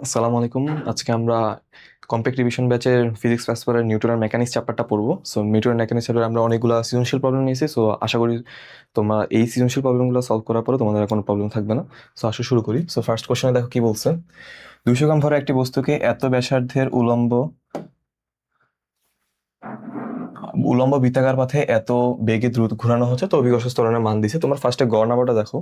আসসালামু আলাইকুম। আজকে আমরা কম্প্যাক্ট রিভিশন ব্যাচের ফিজিক্স ফার্স্ট পেপারের নিউটন আর মেকানিক্স চ্যাপ্টারটা পড়বো। সো নিউটন আর মেকানিক্স চ্যাপ্টারে আমরা অনেকগুলো সৃজনশীল প্রবলেম নিয়েছি। সো আশা করি তোমরা এই সৃজনশীল প্রবলেমগুলো সলভ করার পরে তোমাদের আর কোনো প্রবলেম থাকবে না। সো আসো শুরু করি। সো ফার্স্ট কোশ্চেনে দেখো কি বলছে। 200 গ্রাম ভরে একটি বস্তুকে এত ব্যাসার্ধের উলম্ব উলম্ব বৃত্তাকার পথে এত বেগে দ্রুত ঘোরানো হচ্ছে, তো অভিকর্ষ ত্বরণের মান দিছে। তোমার ফার্স্টে গড় নাম্বারটা দেখো।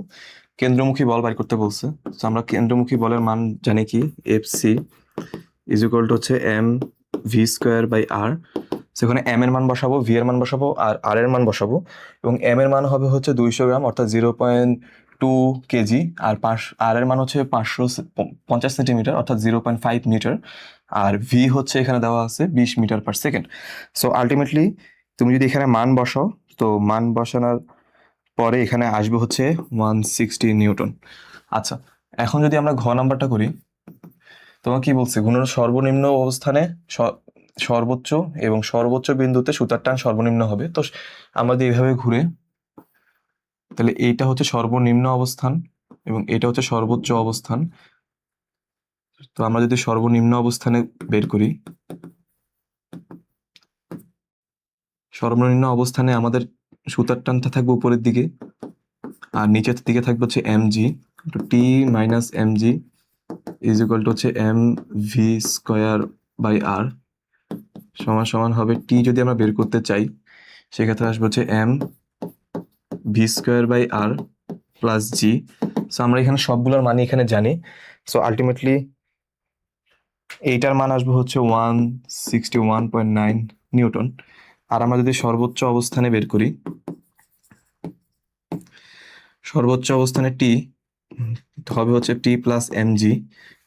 কেন্দ্রমুখী বল বাইর করতে বলছে। তো আমরা কেন্দ্রমুখী বলের মান জানি কি, এফসি ইজ ইকুয়াল টু হচ্ছে এম ভি স্কোয়ার বাই আর। সেখানে এম এর মান বসাবো, ভি এর মান বসাবো আর আর এর মান বসাবো। এবং এম এর মান হবে হচ্ছে 200 গ্রাম অর্থাৎ 0.2 কেজি। আর আর এর মান হচ্ছে 550 সেন্টিমিটার অর্থাৎ 0.5 মিটার। আর ভি হচ্ছে এখানে দেওয়া আছে 20 metre per second. So ultimately তুমি যদি এখানে মান বসাও, তো মান বসানোর পরে এখানে আসবে হচ্ছে 160 নিউটন। আচ্ছা, এখন যদি আমরা ঘ নাম্বারটা করি, তোমার কি বলছে, ঘূর্ণনের সর্বনিম্ন অবস্থানে সর্বোচ্চ এবং সর্বোচ্চ বিন্দুতে সুতার টান সর্বনিম্ন হবে। তো আমরা যদি এইভাবে ঘুরে, তাহলে এইটা হচ্ছে সর্বনিম্ন অবস্থান এবং এটা হচ্ছে সর্বোচ্চ অবস্থান। তো আমরা যদি সর্বনিম্ন অবস্থানে বের করি, সর্বনিম্ন অবস্থানে আমাদের সুতার টানটা থাকবে উপরের দিকে আর নিচের দিকে থাকবে হচ্ছে M G. T minus M G is equal to হচ্ছে M V square by R সমান সমান হবে টি। যদি আমরা বের করতে চাই সেক্ষেত্রে আসবে হচ্ছে M V square by R plus G. So আমরা এখানে সবগুলোর মানই এখানে জানি। সো আলটিমেটলি এইটার মান আসবে হচ্ছে 161.9 নিউটন। আর আমরা যদি সর্বোচ্চ অবস্থানে বের করি, সর্বোচ্চ অবস্থানে টি হবে হচ্ছে টি প্লাস এম জি।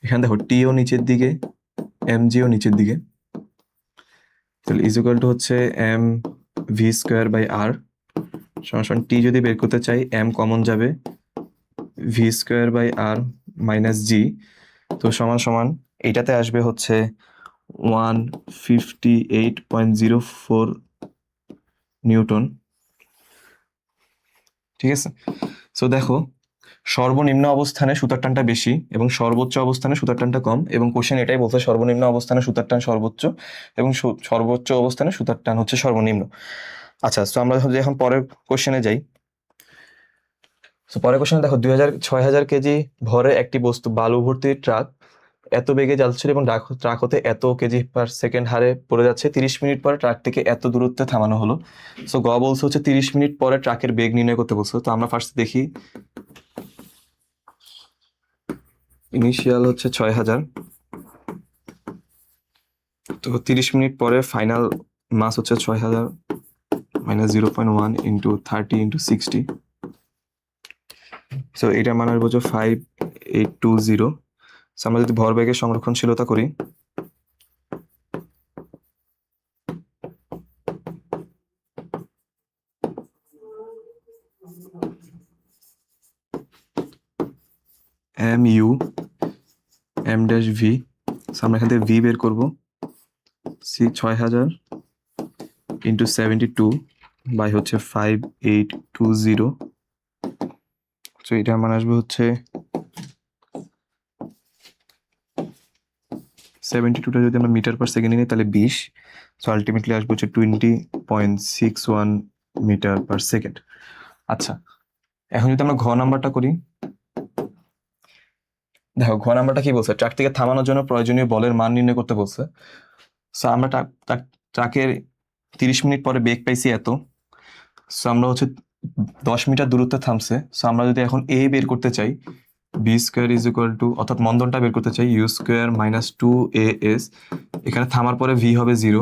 এখানে দেখো টিও নিচের দিকে, এম জিও নিচের দিকে। তাহলে ইজ ইকুয়াল টু হচ্ছে M V square by R সমান টি যদি বের করতে চাই এম কমন যাবে, V square by R minus G. তো সমান সমান এইটাতে আসবে হচ্ছে 158.04 নিউটন। ঠিক আছে। সো দেখো, সর্বনিম্ন অবস্থানে সুতার টানটা বেশি এবং সর্বোচ্চ অবস্থানে সুতার টানটা কম, এবং কোশ্চেন এটাই বলছে সর্বনিম্ন অবস্থানে সুতার টান সর্বোচ্চ এবং সর্বোচ্চ অবস্থানে সুতার টান হচ্ছে সর্বনিম্ন। আচ্ছা, তো আমরা যদি এখন পরের কোশ্চেনে যাই। তো পরের কোশ্চেনে দেখো 6,000 কেজি ভরে একটি বস্তু বালু ভর্তি ট্রাক এত বেগে যাচ্ছিল এবং ট্রাক হতে এত কেজি পার সেকেন্ড হারে পড়ে যাচ্ছে। 30 মিনিট পরে ট্রাকটিকে এত দূরত্বে থামানো হলো। সো গ বলছে হচ্ছে 30 মিনিট পরে ট্রাকের বেগ নির্ণয় করতে বলছে। তো আমরা ফার্স্ট দেখি, ইনিশিয়াল হচ্ছে 6,000, তো 30 মিনিট পরে ফাইনাল মাস হচ্ছে 6,000 মাইনাস 0.1 ইন্টু 30 ইন্টু 60। সো এটার মান আসবে হচ্ছে 5820। সো আমরা যদি ভরবেগের সংরক্ষণশীলতা করি, M U M dash V. আমরা এখান থেকে ভি বের করবো, 6,000 ইন্টু 72 বাই হচ্ছে 5820। তো এটার মান আসবে হচ্ছে 72টা যদি আমরা মিটার পার সেকেন্ড নিই তাহলে 20। সো আলটিমেটলি আসবে হচ্ছে 20.61 মিটার পার সেকেন্ড। আচ্ছা, এখন যদি আমরা ঘ নাম্বারটা করি, দেখো ঘ নাম্বারটা কি বলছে, ট্রাকটিকে থামানোর জন্য প্রয়োজনীয় বলের মান নির্ণয় করতে বলছে। সো আমরা ট্রাকের 30 মিনিট পরে বেগ পাইছি এত। সো আমরা হচ্ছে 10 মিটার দূরত্বে থামছে। সো আমরা যদি এখন এ বের করতে চাই, B square is equal to, অর্থাৎ মন্দনটা বের করতে চাই, ইউ স্কোয়ার মাইনাস 2 AS। এখানে থামার পরে ভি হবে 0,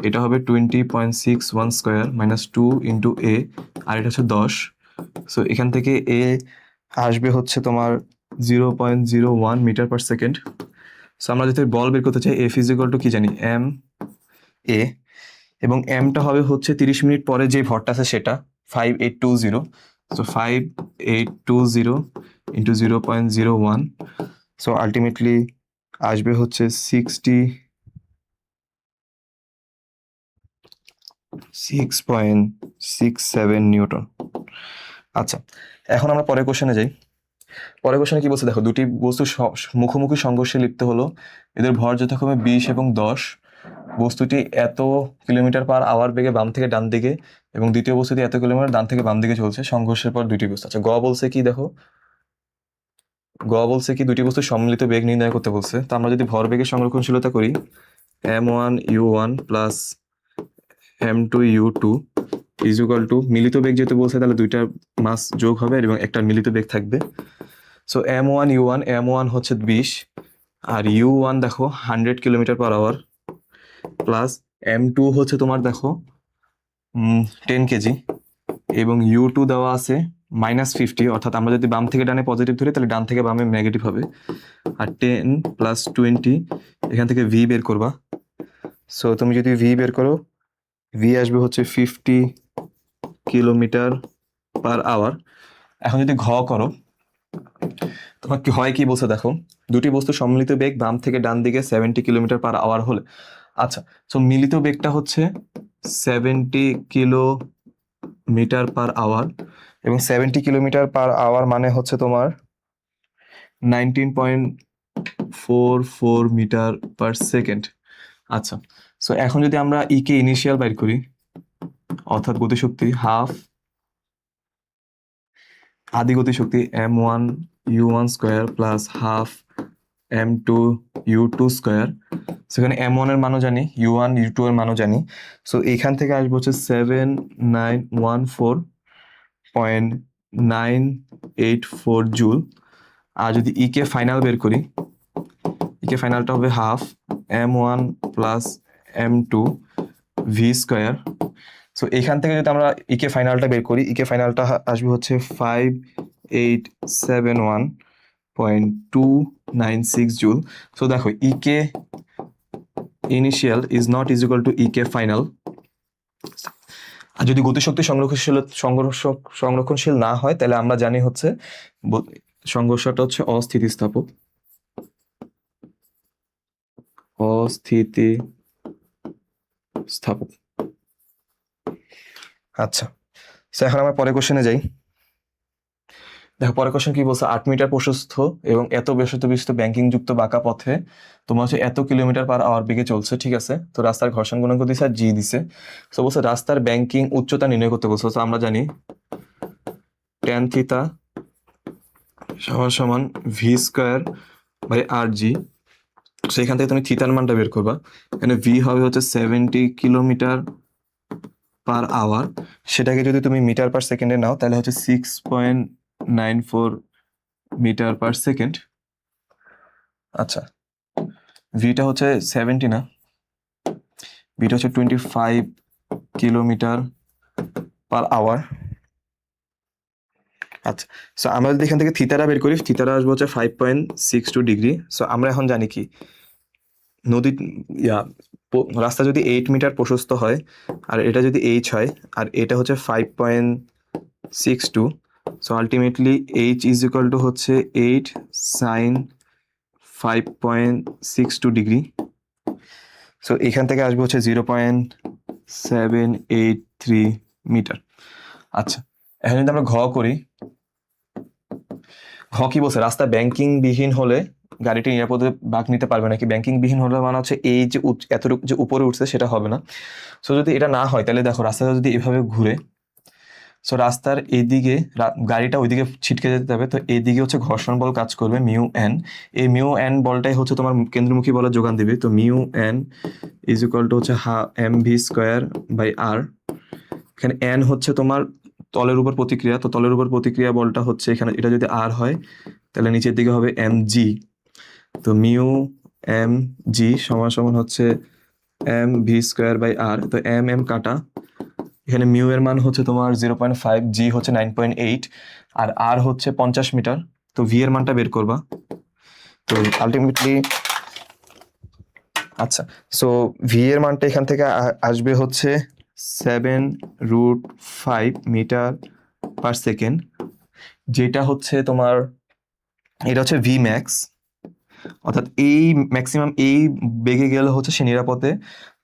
এটা হবে 20.61 স্কোয়ার মাইনাস 2 ইন্টু এ, আর এটা হচ্ছে 10। সো এখান থেকে এ আসবে হচ্ছে তোমার 0.01 মিটার পার সেকেন্ড। সো আমরা যদি বল বের করতে চাই, এফ ইজ ইকুয়াল টু কি জানি, এম এ, এবং এমটা হবে হচ্ছে 30 মিনিট পরে যে ভরটা আছে সেটা 5820। So 5820 into 0.01। সো আলটিমেটলি আসবে হচ্ছে 66.67 নিউটন। আচ্ছা, এখন আমরা পরের কোশ্চেনে যাই। পরের কোশ্চেনে কি বলছে দেখো, দুটি বস্তু মুখোমুখি সংঘর্ষে লিপ্ত হলো, এদের ভর যথাক্রমে 20 এবং 10, বস্তুটি এত কিলোমিটার পার আওয়ার বেগে বাম থেকে ডান দিকে এবং দ্বিতীয় বস্তুটি এত কিলোমিটার ডান থেকে বাম দিকে চলছে, সংঘর্ষের পর দুটি বস্তু। আচ্ছা, বলছে কি দেখো, বলছে কি দুটি বস্তু সম্মিলিত বেগ নির্ণয় করতে বলছে। তো আমরা যদি ভরবেগের সংরক্ষণশীলতা করি, m1u1 plus m2u2 is equal two, মিলিত বেগ যেহেতু বলছে তাহলে দুইটার মাস যোগ হবে এবং একটা মিলিত বেগ থাকবে। সো m1 হচ্ছে 20 আর u1 দেখো 100 kilometre per hour plus m2 হচ্ছে তোমার দেখো 10 কেজি এবং u2 দেওয়া আছে -50, অর্থাৎ আমরা যদি বাম থেকে ডানে পজিটিভ ধরি তাহলে ডান থেকে বামে নেগেটিভ হবে। আর 10 প্লাস 20, এখান থেকে v বের করবা। সো তুমি যদি v বের করো, v আসবে হচ্ছে 50 কিলোমিটার পার আওয়ার। এখন যদি ঘ করো, তোমার কি হয়, কি বলছে দেখো, দুটি বস্তু সম্মিলিত বেগ বাম থেকে ডান দিকে 70 কিলোমিটার পার আওয়ার হলে, আচ্ছা, সো মিলিত বেগটা হচ্ছে 70 কিলোমিটার পার আওয়ার এবং 70 কিলোমিটার পার আওয়ার মানে হচ্ছে তোমার 19.44 মিটার পার সেকেন্ড। আচ্ছা, সো এখন যদি আমরা ই কে ইনিশিয়াল বাইর করি, অর্থাৎ গতিশক্তি হাফ আদি গতিশক্তি m1u1 square plus half m2u2 square. সেখানে m1 এর মানও জানি, u1 u2 এর মানও জানি। সো এখান থেকে আসবে হচ্ছে 7914.984 জুল। আর যদি ই কে ফাইনাল বের করি, ই কে ফাইনালটা হবে half m1 plus m2 v square. So এখান থেকে যদি আমরা ইকে ফাইনালটা বের করি, ইকে ফাইনালটা আসবে হচ্ছে 5871.296 জুল। সো দেখো, E K initial is not is equal to E K final. আর যদি গতিশক্তি সংরক্ষণশীল না হয় তাহলে আমরা জানি হচ্ছে সংঘর্ষটা হচ্ছে অস্থিতিস্থাপক। আচ্ছা, এখন আমরা পরের কোশ্চেনে যাই। দেখো পরের কোশ্চেন কি বলছে, 8 মিটার প্রশস্ত এবং এত বিশিষ্ট ব্যাংকিং যুক্ত বাঁকা পথে তোমার হচ্ছে এত কিলোমিটার পার আওয়ার বেগে চলছে, ঠিক আছে। তো রাস্তার ঘর্ষণ গুণাঙ্ক দিছে আর জি দিছে। তো বলছে রাস্তার ব্যাংকিং উচ্চতা নির্ণয় করতে বলছে। তো আমরা জানি tan থিটা সমান সমান ভি স্কোয়ার বাই আর জি। সেখান থেকে তুমি থিটার মানটা বের করবা। এখানে ভি হবে হচ্ছে 70 কিলোমিটার পার আওয়ার, সেটাকে যদি তুমি মিটার পার সেকেন্ডে নাও তাহলে হচ্ছে 6.94 মিটার পার সেকেন্ড। আচ্ছা, ভিটা হচ্ছে 70 না, ভিটা হচ্ছে 25 কিলোমিটার পার আওয়ার। আচ্ছা, সো আমরা যদি এখান থেকে থিতারা বের করি, থিতারা আসবে হচ্ছে 5.62 ডিগ্রি। সো আমরা এখন জানি কি, নদী রাস্তা যদি 8 মিটার প্রশস্ত হয় আর এটা যদি এইচ হয় আর এটা হচ্ছে 5.62, so ultimately H is equal to হচ্ছে 8 সাইন 5.62 ডিগ্রি। সো এখান থেকে আসবে হচ্ছে 0.783 মিটার। আচ্ছা, এখন যদি আমরা ঘ করি, ঘ কি বলছে, রাস্তা ব্যাংকিং বিহীন হলে গাড়িটি নিরাপদে বাঁক নিতে পারবে নাকি। ব্যাংকিং বিহীন হলে মানে হচ্ছে এই যে এতটুকু যে উপরে উঠছে সেটা হবে না। সো যদি এটা না হয় তাহলে দেখো রাস্তাটা যদি এভাবে ঘুরে, সো রাস্তার এইদিকে গাড়িটা ওইদিকে ছিটকে যেতে হবে, তো এইদিকে হচ্ছে ঘর্ষণ বল কাজ করবে মিউ এন। এই মিউ এন বলটাই হচ্ছে তোমার কেন্দ্রমুখী বলের যোগান দিবে। তো mu N is equal to হচ্ছে এম ভি স্কোয়ার বাই আর। এখানে এন হচ্ছে তোমার তলের উপর প্রতিক্রিয়া, তো তলের উপর প্রতিক্রিয়া বলটা হচ্ছে এখানে, এটা যদি আর হয় তাহলে নিচের দিকে হবে এম জি। তো মিউ এম জি সমান সমান হচ্ছে এম ভি স্কোয়ার বাই আর। তো এম এম কাটা, এখানে মিউ এর মান হচ্ছে তোমার 0.5, জি হচ্ছে 9.8 আর আর হচ্ছে 50 মিটার। তো ভি এর মানটা বের করবা। তো আলটিমেটলি আচ্ছা, সো ভি এর মানটা এখান থেকে আসবে হচ্ছে 7√5 মিটার পার সেকেন্ড, যেটা হচ্ছে তোমার, এটা হচ্ছে ভি ম্যাক্স। অর্থাৎ এই ম্যাক্সিমাম এই বেগে গেলে হচ্ছে সে নিরাপদে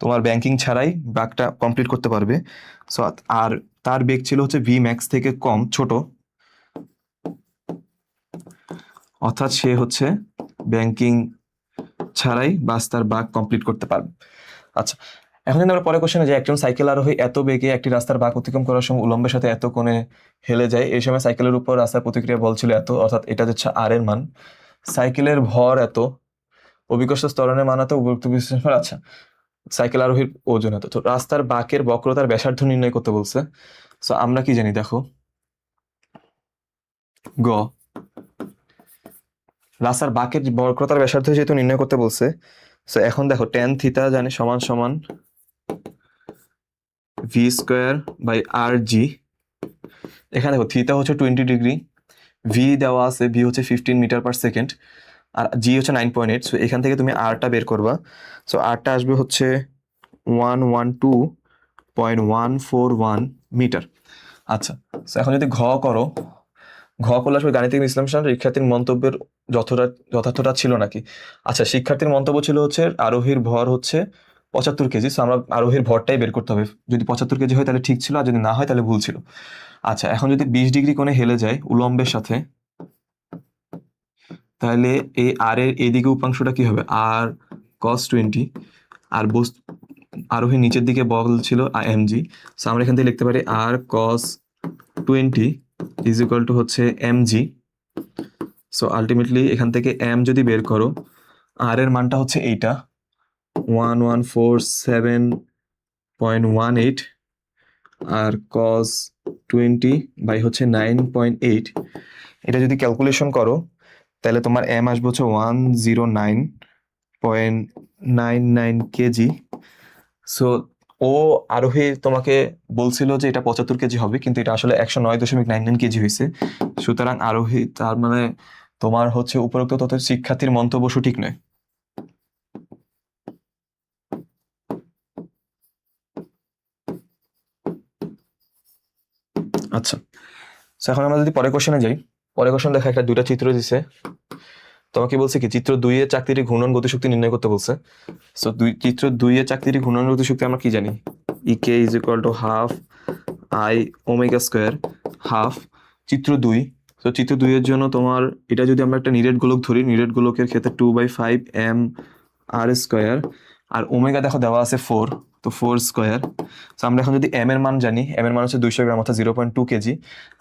তোমার ব্যাংকিং ছাড়াই বাঁকটা কমপ্লিট করতে পারবে। সো আর তার বেগ ছিল হচ্ছে ভি ম্যাক্স থেকে কম ছোট। অর্থাৎ সে হচ্ছে ব্যাংকিং ছাড়াই বাস তার বাঁক কমপ্লিট করতে পারবে। আচ্ছা, এখন যদি আমরা পরে কোশ্চেনে যে একজন সাইকেল আরোহী এত বেগে একটি রাস্তার বাঁক অতিক্রম করার সময় উলম্বের সাথে এত কোণে হেলে যায়, এই সময় সাইকেলের উপর রাস্তার প্রতিক্রিয়া বল ছিল এত, অর্থাৎ এটা হচ্ছে আর এর মান, সাইকেলের ভর এত, অভিকর্ষ ত্বরণের মান এত, উপযুক্ত বিশ্লেষণ। আচ্ছা, সাইকেল আরোহীর ওজন এত, তো রাস্তার বাঁকের বক্রতার ব্যাসার্ধ নির্ণয় করতে বলছে। সো আমরা কি জানি দেখো, গ রাস্তার বাঁকের বক্রতার ব্যাসার্ধ যেহেতু নির্ণয় করতে বলছে, সো এখন দেখো ট্যান থিটা জানি সমান সমান ভি স্কোয়ার বাই আর জি। এখানে দেখো থিটা হচ্ছে 20 ডিগ্রি, ভি দেওয়া আছে, ভি হচ্ছে 15 মিটার পার সেকেন্ড, আর জি হচ্ছে 9.8। সো এখান থেকে তুমি আরটা বের করবা। সো আরটা আসবে হচ্ছে 112.141 মিটার। আচ্ছা, সো এখন যদি ঘ করো, ঘ করলে আসলে গাণিতিক বিশ্লেষণ শিক্ষার্থীর মন্তব্যের যথার্থতা ছিল নাকি। আচ্ছা, শিক্ষার্থীর মন্তব্য ছিল হচ্ছে আরোহীর ভর হচ্ছে 75 কেজি। সো আমরা আরোহীর ভরটাই বের করতে হবে, যদি 75 কেজি হয় তাহলে ঠিক ছিল, আর যদি না হয় তাহলে ভুল ছিল। আচ্ছা, এখন যদি 20 ডিগ্রি কোণে হেলে যায় উলম্বের সাথে, তাহলে এই আর এর এদিকে উপাংশটা কি হবে, আর cos 20, আর আরোহীর নিচের দিকে বল ছিল এম জি। সো আমরা এখান থেকে লিখতে পারি আর cos 20 ইজ ইকুয়াল টু হচ্ছে এম জি। সো আলটিমেটলি এখান থেকে এম যদি বের করো, আর এর মানটা হচ্ছে এইটা 1147.18, আর cos 20 বাই হচ্ছে 9.8। এটা যদি ক্যালকুলেশন করো তাহলে তোমার এম আসবে হচ্ছে 109.99 কেজি। সো ও আরোহী তোমাকে বলছিল যে এটা 75 কেজি হবে, কিন্তু এটা আসলে 109.99 কেজি হয়েছে। সুতরাং আরোহী, তার মানে তোমার হচ্ছে উপরোক্ত তথ্য শিক্ষার্থীর মন্তব্য সঠিক নয়। আচ্ছা, এখন আমরা যদি পরের কোশ্চেনে যাই, পরের কোশ্চেন দেখা একটা দুইটা চিত্র দিছে, তোমাকে বলছে কি চিত্র 2 এর চাকতির ঘূর্ণন গতিশক্তি নির্ণয় করতে বলছে। সো চিত্র 2 এর চাকতির ঘূর্ণন গতিশক্তি আমরা কি জানি, E K is equal to half I omega square half চিত্র 2। তো চিত্র 2 এর জন্য তোমার এটা যদি আমরা একটা নিরেট গোলক ধরি, নিরেট গোলকের ক্ষেত্রে 2/5 এম আর স্কোয়ার, আর ওমেগা দেখো দেওয়া আছে 4, তো 4 স্কোয়ার। তো আমরা এখন যদি এম এর মান জানি, এম এর মান হচ্ছে 200 গ্রাম অর্থাৎ 0.2 কেজি,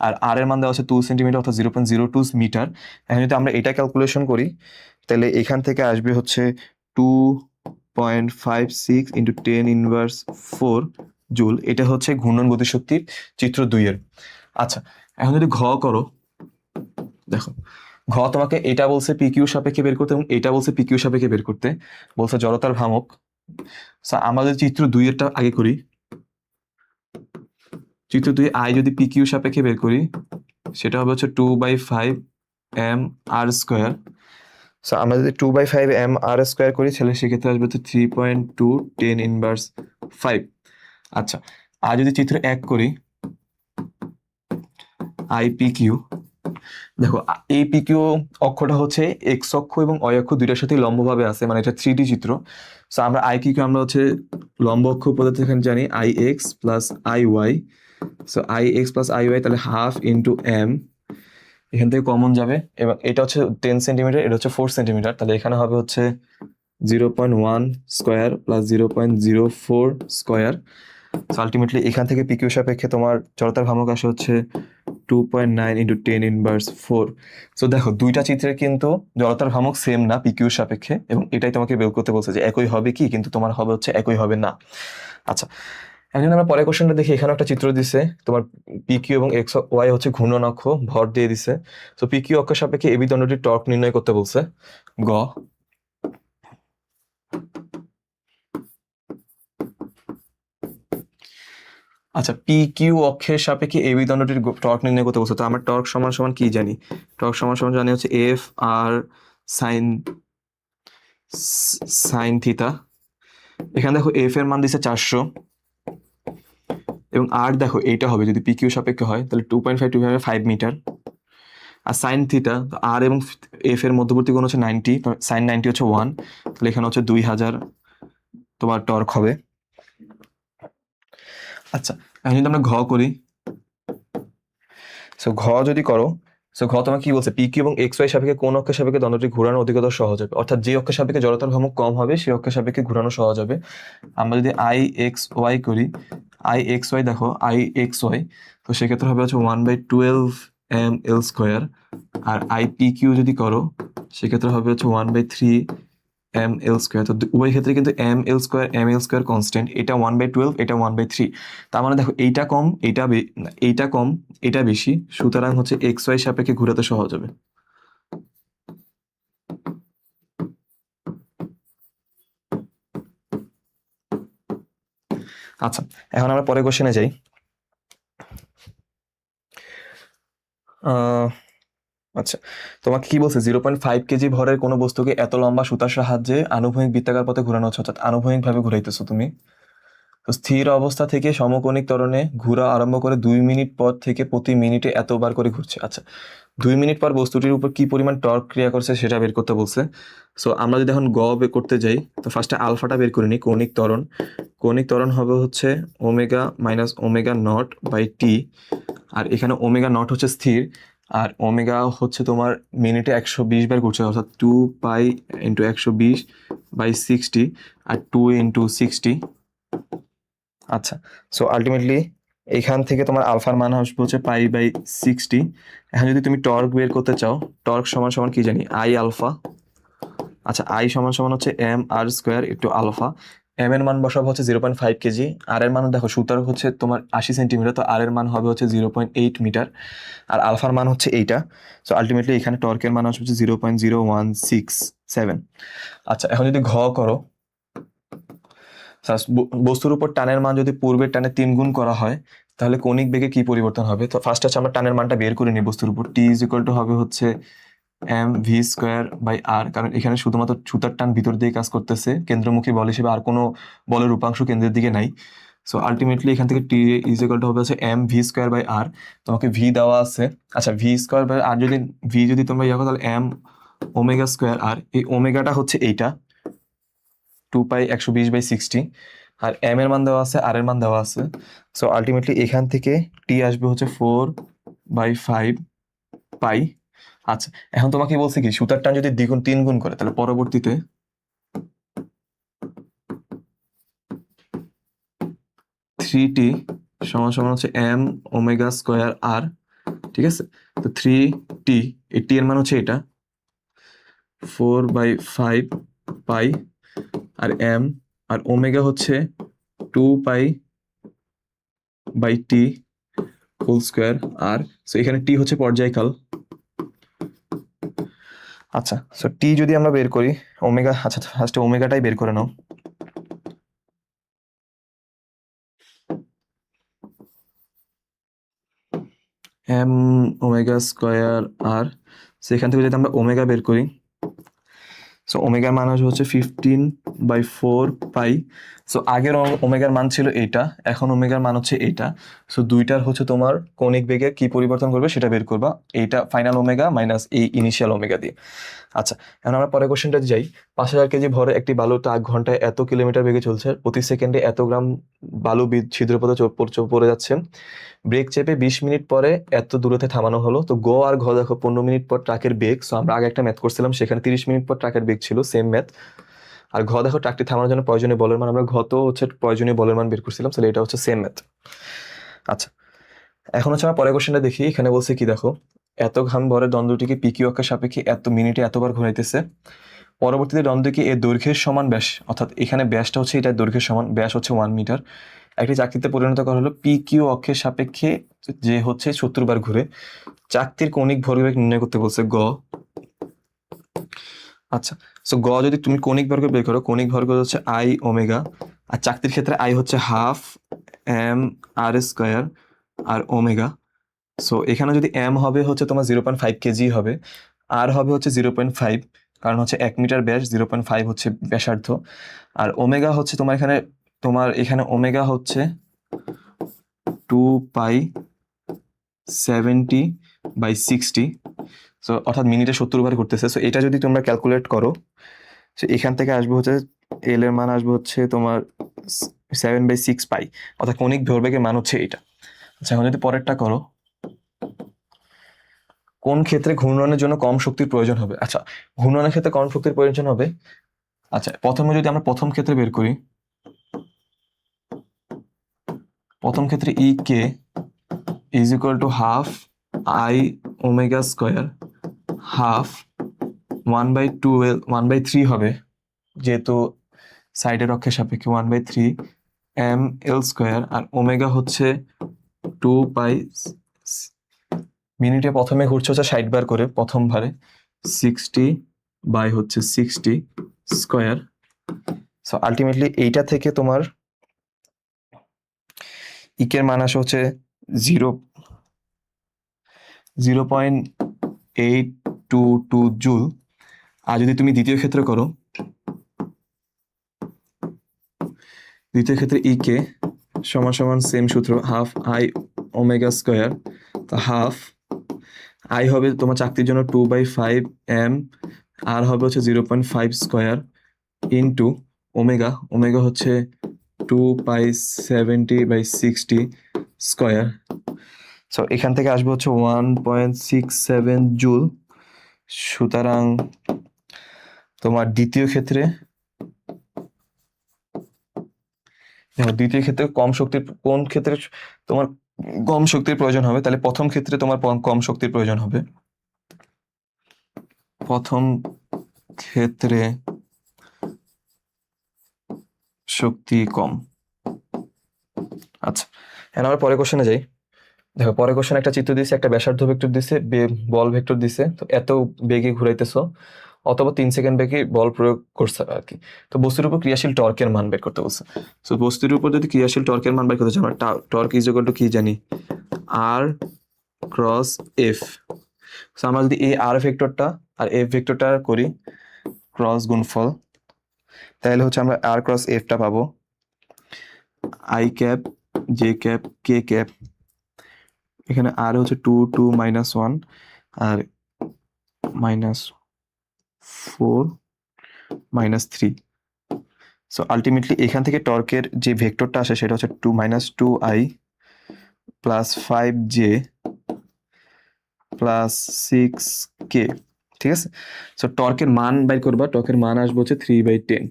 আর আর এর মান দেওয়া হচ্ছে 2 সেন্টিমিটার অর্থাৎ 0.02 মিটার। এখন যদি আমরা এটা ক্যালকুলেশন করি তাহলে এখান থেকে আসবে হচ্ছে 2.56 ইন্টু 10⁻⁴ জুল। এটা হচ্ছে ঘূর্ণন গতিশক্তির চিত্র 2 এর। আচ্ছা, এখন যদি ঘ করো, দেখো ঘ তোমাকে এটা বলছে পিকিউ সাপেক্ষে বের করতে এবং এটা বলছে পিকিউ সাপেক্ষে বের করতে বলছে জড়তার ভ্রামক। আমাদের চিত্র 2 এরটা আগে করি, চিত্র 2 আই যদি পিকিউ সাপেক্ষে বের করি সেটা হবে হচ্ছে 2/5 এম আর স্কোয়ার। সো আমরা যদি 2/5 এম আর স্কোয়ার করি তাহলে সেক্ষেত্রে আসবে হচ্ছে 3.2 10⁻⁵। আচ্ছা, আর যদি চিত্র 1 করি আই পি কিউ, দেখো এই পি কিউ অক্ষটা হচ্ছে এক্স অক্ষ এবং অয় অক্ষ দুইটার সাথে লম্বভাবে আছে, মানে এটা 3D চিত্র। সো আমরা আই কিউ আমরা হচ্ছে লম্ব অক্ষ পদ্ধতি এখানে জানি I X plus I Y. So I X plus I Y তাহলে হাফ ইন্টু এম, এখান থেকে কমন যাবে এবং এটা হচ্ছে 10 সেন্টিমিটার, এটা হচ্ছে 4 সেন্টিমিটার, তাহলে এখানে হবে হচ্ছে 0.1 স্কোয়ার প্লাস 0.04 স্কোয়ার। আলটিমেটলি এখান থেকে পিকিউ সাপেক্ষে তোমার জড়তার ভ্রামক আসে হচ্ছে 2.9 ইন্টু 10⁻⁴। সো দেখো দুইটা চিত্রের কিন্তু জড়তার ভ্রামক সেম না পিকিউর সাপেক্ষে, এবং এটাই তোমাকে বের করতে বলছে যে একই হবে কি, কিন্তু তোমার হবে হচ্ছে একই হবে না। আচ্ছা, এখন আমরা পরের কোশ্চেনটা দেখি, এখানে একটা চিত্র দিছে তোমার পিকিউ এবং এক্স ওয়াই হচ্ছে ঘূর্ণন অক্ষ, ভর দিয়ে দিছে। তো পিকিউ অক্ষের সাপেক্ষে এবি দণ্ডটির টর্ক নির্ণয় করতে বলছে। গ আচ্ছা, পি কিউ অক্ষের সাপেক্ষে এবি দণ্ডটির টর্ক নির্ণয় করতে বলছে। তো আমরা টর্ক সমান সমান কি জানি, টর্ক সমান সমান জানি হচ্ছে F R sign sine theta. এখানে দেখো এফ এর মান দিছে 400 এবং আর দেখো এইটা হবে যদি পি কিউ সাপেক্ষে হয় তাহলে 2.5 মিটার, আর সাইন থিটা আর এবং এফ এর মধ্যবর্তী কোণ হচ্ছে 90, সাইন 90 হচ্ছে 1, তাহলে এখানে হচ্ছে 2000 তোমার টর্ক হবে। আচ্ছা, এখন যদি আমরা ঘ করি, সো ঘ যদি করো সো ঘ তোমাকে কি বলছে, পি কিউ এবং এক্স ওয়াই সাপেক্ষে কোন অক্ষের সাপেক্ষে দণ্ডটি ঘোরানো অধিকতর সহজ হবে, অর্থাৎ যে অক্ষের সাপেক্ষে জড়তার ভ্রামক কম হবে সেই অক্ষের সাপেক্ষে ঘোরানো সহজ হবে। আমরা যদি আই এক্স ওয়াই করি, আই এক্স ওয়াই দেখো, আই এক্স ওয়াই, তো সেক্ষেত্রে হবে হচ্ছে 1/12 m l²। আর আই পি কিউ যদি করো সেক্ষেত্রে হবে হচ্ছে 1/3 m l²। তো উভয় ক্ষেত্রে কিন্তু m l² কনস্ট্যান্ট, এটা 1/12, এটা 1/3। তার মানে দেখো এইটা কম, এইটা কম, এটা বেশি, সুতরাং হচ্ছে এক্স ওয়াই সাপেক্ষে ঘোরাতে সহজ হবে। আচ্ছা, এখন আমরা পরের কোশ্চেনে যাই। আচ্ছা, তোমাকে কি বলছে, 0.5 কেজি ভরের কোনো বস্তুকে এত লম্বা সুতার সাহায্যে আনুভূমিক বৃত্তাকার পথে ঘোরানো হচ্ছে, অর্থাৎ আনুভূমিক ভাবে ঘুরাইতেছো তুমি। তো স্থির অবস্থা থেকে সমকোণিক ত্বরণে ঘোরা আরম্ভ করে 2 মিনিট পর থেকে প্রতি মিনিটে এতবার করে ঘুরছে। আচ্ছা, 2 মিনিট পর বস্তুটির উপর কি পরিমাণ টর্ক ক্রিয়া করছে সেটা বের করতে বলছে। সো আমরা যদি এখন বের করতে যাই, তো ফার্স্টে আলফাটা বের করে নিই, কৌণিক ত্বরণ। কৌণিক ত্বরণ হবে হচ্ছে omega minus omega nought by T. আর এখানে ওমেগা নট হচ্ছে স্থির, আর ওমেগা হচ্ছে তোমার মিনিটে 120 বার ঘুরছে, অর্থাৎ 2π × 120/60 আর 2 × 60। আচ্ছা, সো আলটিমেটলি এখান থেকে তোমার আলফার মান আসবে হচ্ছে π/60। এখন যদি তুমি টর্ক বের করতে চাও, টর্ক সমান সমান কি জানি, আই আলফা। আচ্ছা, আই সমান সমান হচ্ছে mr² একটু আলফা। এম এর মান বসাবো হচ্ছে 0.5 কেজি, আর এর মান দেখো সুতার হচ্ছে তোমার 80 সেন্টিমিটার, তো আর এর মান হবে হচ্ছে 0.8 মিটার, আর আলফার মান হচ্ছে এইটা। সো আলটিমেটলি এখানে টর্কের মান আসবে হচ্ছে 0.0167। আচ্ছা, এখন যদি ঘ করো, বস্তুর উপর টানের মান যদি পূর্বের টানে 3 গুণ করা হয় তাহলে কৌণিক বেগে কি পরিবর্তন হবে। তো ফার্স্ট হচ্ছে আমরা টানের মানটা বের করে নিই বস্তুর উপর, টি ইজ ইকুয়াল টু হবে হচ্ছে mv²/r, কারণ এখানে শুধুমাত্র সুতার টান ভিতর দিয়ে কাজ করতেছে, কেন্দ্রমুখী বল হিসেবে আর কোনো বলের উপাংশ কেন্দ্রের দিকে নাই। সো আলটিমেটলি এখান থেকে টি ইজ ইকুয়াল টু হবে হচ্ছে mv²/r। তোমাকে ভি দেওয়া আছে। আচ্ছা, v²/r যদি ভি যদি তোমরা ইয়া করো তাহলে m ওমেগা²r, এই ওমেগাটা হচ্ছে এইটা 2π 120/60, আর এম এর মান দেওয়া আছে, আর এর মান দেওয়া আছে। সো আলটিমেটলি এখান থেকে টি আসবে হচ্ছে 4/5 পাই। আচ্ছা, এখন তোমাকে বলছে কি, সুতার টান যদি 3 গুণ করে তাহলে পরবর্তীতে 3t সমান সমান হচ্ছে m ওমেগা²r। ঠিক আছে, তো 3t, এই টি এর মান হচ্ছে এটা 4/5 পাই, আর এম আর ওমেগা হচ্ছে 2π/t² সো এখানে টি হচ্ছে পর্যায়কাল। আচ্ছা, সো টি যদি আমরা বের করি, ওমেগা, আচ্ছা ফার্স্টে ওমেগাটাই বের করে নাও। m ওমেগা² সেখান থেকে যদি আমরা ওমেগা বের করি, সো ওমেগার মান আসবে হচ্ছে 15/4 পাই। সো আগের ওমেগার মান ছিল এইটা, এখন ওমেগার মান হচ্ছে এইটা। সো দুইটার হচ্ছে তোমার কৌণিক বেগে কি পরিবর্তন করবে সেটা বের করবা, এইটা ফাইনাল ওমেগা মাইনাস এই ইনিশিয়াল ওমেগা দিয়ে। আচ্ছা, এখন আমরা পরের কোশ্চেনটা যাই। 5,000 কেজি ভরে একটি বালু ট্রাক ঘন্টায় এত কিলোমিটার বেগে চলছে, প্রতি সেকেন্ডে এত গ্রাম বালু ছিদ্রপথে পড়ে যাচ্ছে। ব্রেক চেপে 20 মিনিট পরে এত দূরত্বে থামানো হলো। তো গ আর ঘ দেখো 15 মিনিট পর ট্রাকের বেগ। সো আমরা আগে একটা ম্যাথ করছিলাম, সেখানে 30 মিনিট পর ট্রাকের বেগ ছিল, সেম ম্যাথ। আর ঘ দেখো ট্রাকটি থামানোর জন্য প্রয়োজনীয় বলের মান, আমরা ঘ তো হচ্ছে প্রয়োজনীয় বলের মান বের করছিলাম, তাহলে এটা হচ্ছে সেম ম্যাথ। আচ্ছা, এখন হচ্ছে আমরা পরের কোশ্চেনটা দেখি। এখানে বলছে কি দেখো, এত ঘাম ভরের দ্বন্দ্বটিকে পিকিউ অক্ষের সাপেক্ষে এত মিনিটে এতবার ঘুরাইতেছে। পরবর্তীতে দ্বন্দ্বকে এর দৈর্ঘ্যের সমান ব্যাস, অর্থাৎ এখানে ব্যাসটা হচ্ছে এটা দৈর্ঘ্যের সমান, ব্যাস হচ্ছে 1 মিটার, একটি চাকতিতে পরিণত করা হলো পি কিউ অক্ষের সাপেক্ষে যে হচ্ছে 70 বার ঘুরে। চাকতির কৌণিক ভরবেগ নির্ণয় করতে বলছে গ। আচ্ছা, সো গ যদি তুমি কৌণিক ভরবেগ বের করো, কৌণিক ভরবেগ হচ্ছে আই ওমেগা, আর চাকতির ক্ষেত্রে আই হচ্ছে হাফ m r² আর ওমেগা। সো এখানে যদি এম হবে হচ্ছে তোমার 0.5 কেজি হবে, আর হবে হচ্ছে 0.5, কারণ হচ্ছে 1 মিটার ব্যাস, 0.5 হচ্ছে ব্যাসার্ধ, আর ওমেগা হচ্ছে তোমার এখানে ওমেগা হচ্ছে 2π/70/60। সো অর্থাৎ মিনিটে 70 বার ঘুরতেছে। সো এটা যদি তোমরা ক্যালকুলেট করো, সো এখান থেকে আসবে হচ্ছে এল এর মান আসবে হচ্ছে তোমার 7/6 পাই, অর্থাৎ কৌণিক ভরবেগের মান হচ্ছে এটা। আচ্ছা, এখন যদি পরেরটা করো, কোন ক্ষেত্রে ঘূর্ণনের জন্য কম শক্তির প্রয়োজন হবে? আচ্ছা, ঘূর্ণনের ক্ষেত্রে কম শক্তির প্রয়োজন হবে। আচ্ছা, প্রথমে যদি আমরা প্রথম ক্ষেত্রে বের করি, প্রথম ক্ষেত্রে E K is equal to half I omega square half 1/3 হবে, যেহেতু সাইডের অক্ষের সাপেক্ষে 1/3 এম এল স্কোয়ার, আর ওমেগা হচ্ছে 2 পাই, মিনিটে প্রথমে ঘুরছে হচ্ছে 60 বার করে প্রথম ভারে, 60/60 স্কোয়ার। সো আলটিমেটলি এইটা থেকে তোমার ইকের মান আসে হচ্ছে 0.822 জুল। আর যদি তুমি দ্বিতীয় ক্ষেত্রে করো, দ্বিতীয় ক্ষেত্রে ইকে সমান সমান সেম সূত্র, হাফ আই ওমেগা স্কোয়ার, তো হাফ আই হবে তোমার চাকতির জন্য 2/5 এম, আর হবে হচ্ছে 0.5 স্কোয়ার ইন্টু ওমেগা, ওমেগা হচ্ছে 2π70/60 স্কোয়ার। সো এখান থেকে আসবে হচ্ছে 1.67 জুল। সুতরাং তোমার দ্বিতীয় ক্ষেত্রে, দেখো দ্বিতীয় ক্ষেত্রে কম শক্তির, কোন ক্ষেত্রে তোমার কম শক্তির প্রয়োজন হবে, তাহলে প্রথম ক্ষেত্রে তোমার কম শক্তির প্রয়োজন হবে। প্রথম ক্ষেত্রে শক্তি কম। আচ্ছা, এখন আমরা পরের কোশ্চেনে যাই। দেখো পরের কোশ্চেন একটা চিত্র দিছে, একটা ব্যাসার্ধ ভেক্টর দিছে, বল ভেক্টর দিছে, তো এত বেগে ঘুরাইতেছো অথবা 3 সেকেন্ড বেগে বল প্রয়োগ করছে আর কি। তো বস্তুর উপর ক্রিয়াশীল টর্কের মান বের করতে বলছে। তো বস্তুর উপর যদি ক্রিয়াশীল টর্কের মান বের করতে চাই, আমরা টর্ক ইজ ইকুয়াল টু কি জানি, আর ক্রস এফ। তো আমরা যদি এই আর ভেক্টরটা আর এফ ভেক্টরটা করি ক্রস গুণফল, তাহলে হচ্ছে আমরা আর ক্রস এফটা পাবো I cap J cap K cap, এখানে আর হচ্ছে 2 2 -1 আর -4 -3। সো আলটিমেটলি এখান থেকে টর্কের যে ভেক্টরটা আসে সেটা হচ্ছে 2 প্লাস 5j প্লাস 6k। ঠিক আছে, সো টর্কের মান বাই করবা, টর্কের মান আসবে হচ্ছে 3/10।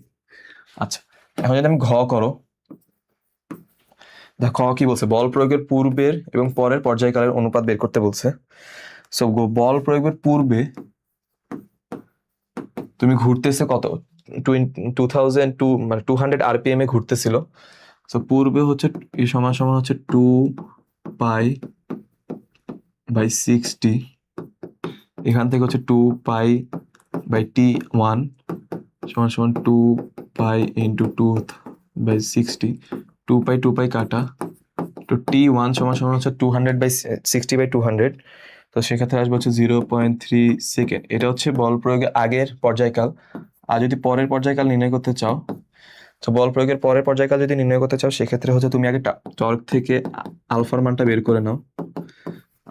আচ্ছা, এখন যদি আমি ঘ করো, দেখো কি বলছে, বল প্রয়োগের পূর্বের এবং পরের পর্যায়কালের অনুপাত বের করতে বলছে। সো বল প্রয়োগের পূর্বে তুমি ঘুরতেছে কত, 2002 মানে 200 আরপিএম এ ঘুরতেছিল। সো পূর্বে হচ্ছে এই সমান সমান হচ্ছে 2π/60, এখান থেকে হচ্ছে 2π/t1 সমান সমান 2π × 2/60, 2π কাটা, তো t1 সমান সমান হচ্ছে 200/60/200। তো সেক্ষেত্রে আসবে হচ্ছে 0.3 সেকেন্ড। এটা হচ্ছে বল প্রয়োগের আগের পর্যায়কাল। আর যদি পরের পর্যায়কাল নির্ণয় করতে চাও, তো বল প্রয়োগের পরের পর্যায়কাল যদি নির্ণয় করতে চাও, সেক্ষেত্রে হচ্ছে তুমি আগে টর্ক থেকে আলফার মানটা বের করে নাও।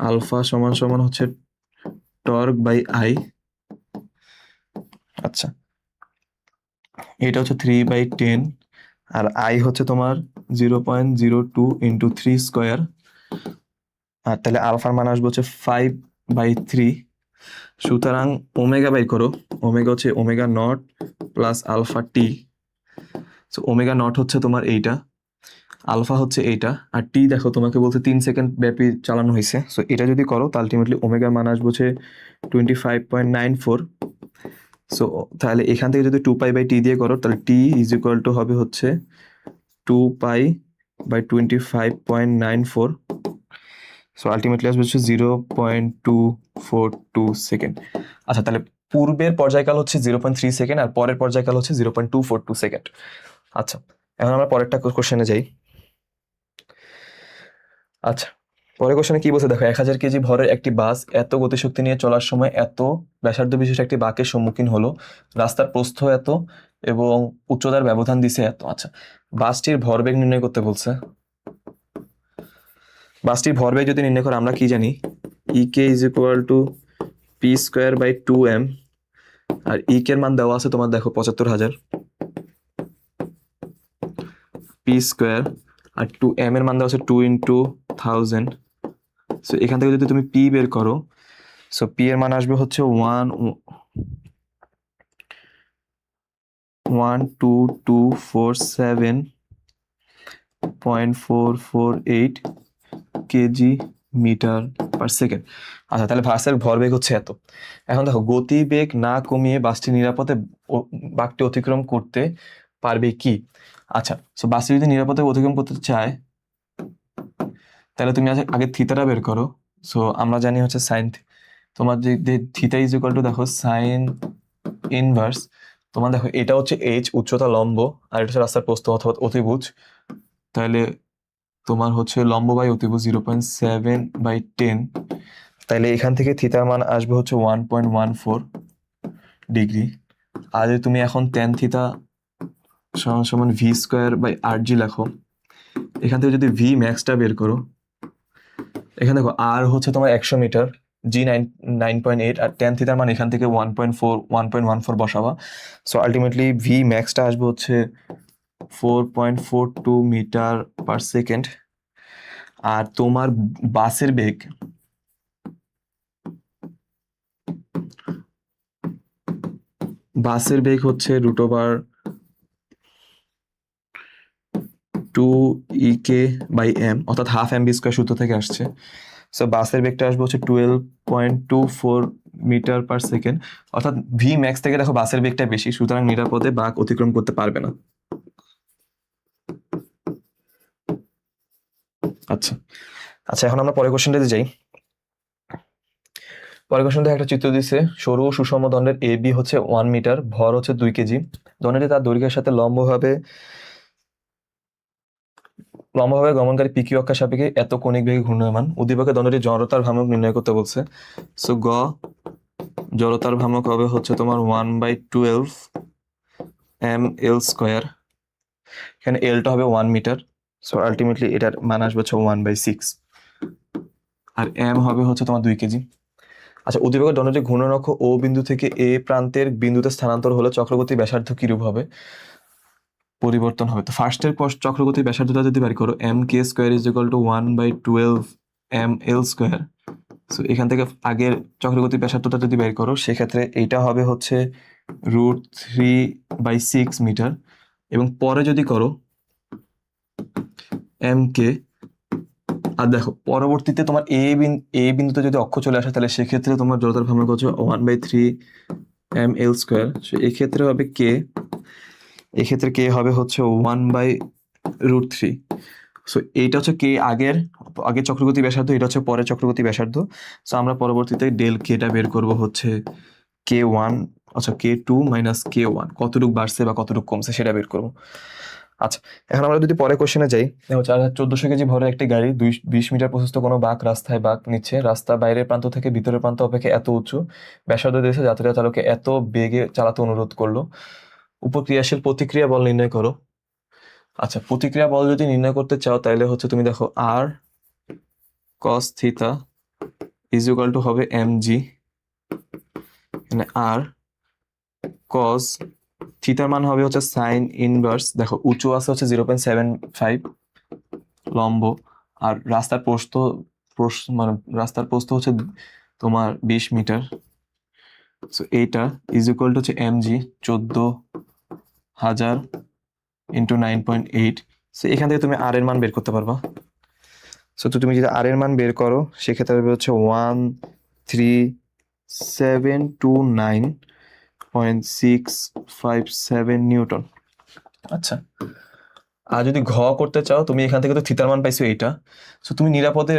আলফা সমান সমান হচ্ছে টর্ক বাই আই। আচ্ছা, এটা হচ্ছে 3/10, আর আই হচ্ছে তোমার 0.02 × 3 স্কোয়ার, আর তাহলে আলফার মান আসবে হচ্ছে 5/3। সুতরাং ওমেগা বাই করো, ওমেগা হচ্ছে omega nought plus alpha T. So omega nought হচ্ছে তোমার এইটা, আলফা হচ্ছে এইটা, আর টি দেখো তোমাকে বলছে 3 সেকেন্ড ব্যাপী চালানো হয়েছে। সো এটা যদি করো তো আলটিমেটলি ওমেগার মান আসবে হচ্ছে 25.94। সো তাহলে এখান থেকে যদি 2π/t দিয়ে করো, তাহলে টি ইজ ইকুয়াল টু হবে হচ্ছে 2π/25.94। সো আলটিমেটলি আসবে হচ্ছে 0.242 সেকেন্ড। আচ্ছা, তাহলে পূর্বের পর্যায়কাল হচ্ছে 0.3 সেকেন্ড আর পরের পর্যায়কাল হচ্ছে 0.242 সেকেন্ড। আচ্ছা, এখন আমরা পরেরটা কোশ্চেনে যাই। আচ্ছা, পরের কোশ্চেনে কি বলছে দেখো, 1000 কেজি ভরের একটি বাস এত গতিশক্তি নিয়ে চলার সময় এত ব্যাসার্ধ বিশিষ্ট একটি বাঁকের সম্মুখীন হলো, রাস্তার প্রস্থ এত এবং উচ্চতার ব্যবধান দিছে এত। আচ্ছা, বাসটির ভরবেগ নির্ণয় করতে বলছে। বাসটির ভরবেগ যদি নির্ণয় করে, আমরা কি জানি, E K is equal two p²/2m, R Iker মান দেওয়া আছে তোমার দেখো 75,000 p², আর 2m এর মান দেওয়া আছে 2 × 1000। সো এখান থেকে যদি তুমি পি বের করো, সো পি এর মান আসবে হচ্ছে 1.2247.448 কেজি মিটার পার সেকেন্ড। আচ্ছা, তাহলে বাসের ভরবেগ হচ্ছে এত। এখন দেখো, গতিবেগ না কমিয়ে বাসটি নিরাপদে বাঁকটি অতিক্রম করতে পারবে কি? আচ্ছা, সো বাসটি যদি নিরাপদে অতিক্রম করতে চায়, তাহলে তুমি আগে থিতাটা বের করো। সো আমরা জানি হচ্ছে সাইন, তোমার যে থিতা ইজ ইকুয়াল টু, দেখো সাইন ইনভার্স, তোমার দেখো এটা হচ্ছে এইচ, উচ্চতা লম্ব, আর এটা হচ্ছে রাস্তার প্রস্থ অথবা অতিভুজ। তাহলে তোমার হচ্ছে লম্ব বাই অতিভুজ 0.7/10। তাইলে এখান থেকে থিতার মান আসবে হচ্ছে 1.14 ডিগ্রি। আর যদি তুমি এখন টেন থিতা সমান সমান ভি স্কোয়ার বাই আর জি লেখো, এখান থেকে যদি ভি ম্যাক্সটা বের করো, এখানে দেখো আর হচ্ছে তোমার 100 মিটার, জি 9.8, আর টেন থিতার মান এখান থেকে 1.14 বসাবা। সো আলটিমেটলি ভি ম্যাক্সটা আসবে হচ্ছে 4.42 মিটার পার সেকেন্ড। আর তোমার বাসের বেগ, হচ্ছে √2 EK/m, অর্থাৎ হাফ এম বি স্কোয়ার সূত্র থেকে আসছে। সো বাসের বেগটা আসবে হচ্ছে 12.24 মিটার পার সেকেন্ড, অর্থাৎ ভি ম্যাক্স থেকে দেখো বাসের বেগটা বেশি, সুতরাং নিরাপদে বাঁক অতিক্রম করতে পারবে না। আচ্ছা আচ্ছা, এখন আমরা পরের কোশ্চেনটাতে যাই। পরের কোশ্চেনটা একটা চিত্র দিছে, সরু ও সুষম দণ্ডের এ বি হচ্ছে 1 মিটার, ভর হচ্ছে 2 কেজি। দণ্ডটি তার দৈর্ঘ্যের সাথে লম্বভাবে গমনকারী পিকিউ অক্ষের সাপেক্ষে এত কৌণিক বেগে ঘূর্ণায়মান। উদ্দীপকে দণ্ডটির জড়তার ভ্রামক নির্ণয় করতে বলছে। সো জড়তার ভ্রামক হবে হচ্ছে তোমার 1/12 ml²। এখানে এলটা হবে 1 মিটার। সো আলটিমেটলি এটার মান আসবে হচ্ছে 1/6, আর এম হবে হচ্ছে তোমার 2 কেজি। আচ্ছা, উদ্দীপকের দণ্ডটি ঘূর্ণন অক্ষ ও বিন্দু থেকে এ প্রান্তের বিন্দুতে স্থানান্তর হলে চক্রগতি ব্যাসার্ধ কিরূপ হবে, পরিবর্তন হবে। তো ফার্স্টের চক্রগতি ব্যাসার্ধটা যদি বের করো, mk² is equal two 1/12 ml²। So এখান থেকে আগের চক্রগতি ব্যাসার্ধটা যদি বের করো, সেক্ষেত্রে এইটা হবে হচ্ছে √3/6 মিটার। এবং পরে যদি করো mk, আর দেখো পরবর্তীতে তোমার এ বিন্দুতে যদি অক্ষ চলে আসে, তাহলে সেক্ষেত্রে তোমার জড়তার ভ্রামক হচ্ছে 1/3 ml²। সো এক্ষেত্রে হবে কে, এক্ষেত্রে কে হবে হচ্ছে 1/√3। সো এইটা হচ্ছে কে আগের চক্রগতি ব্যাসার্ধ, এটা হচ্ছে পরের চক্রগতি ব্যাসার্ধ। সো আমরা পরবর্তীতে ডেল কেটা বের করব হচ্ছে K1, আচ্ছা K2 মাইনাস K1, কতটুকু বাড়ছে বা কতটুকু কমছে সেটা বের করব। আচ্ছা, এখন আমরা যদি পরে কোশ্চেনে যাই, 1400 কেজি ভরের একটি গাড়ি 20 মিটার প্রশস্ত কোনো রাস্তায় বাঁক নিচ্ছে। রাস্তা বাইরের প্রান্ত থেকে ভিতরের প্রান্ত অপেক্ষা এত উঁচু, ব্যাসার্ধ দিয়েছে, যাত্রীরা চালককে এত বেগে চালাতে অনুরোধ করলো। উপর ক্রিয়াশীল প্রতিক্রিয়া বল নির্ণয় করো। আচ্ছা, প্রতিক্রিয়া বল যদি নির্ণয় করতে চাও, তাহলে হচ্ছে তুমি দেখো আর cos theta is equal to হবে mg, এখানে আর cos থিতার মান হবে হচ্ছে সাইন ইনভার্স, দেখো উঁচু আছে হচ্ছে 0.75 লম্ব, আর রাস্তার মানে রাস্তার প্রস্থ হচ্ছে তোমার 20 মিটার। সো এইটা ইজ ইকুয়াল টু হচ্ছে mg 14,000 ইন্টু 9.8। সো এখান থেকে তুমি আর এর মান বের করতে পারবা। সো তুমি যদি আর এর মান বের করো, সেক্ষেত্রে হবে হচ্ছে 13,729.657 নিউটন। আচ্ছা, আর যদি ঘ করতে চাও, তুমি এখান থেকে তো থিতার মান পাইছো এইটা। সো তুমি নিরাপদে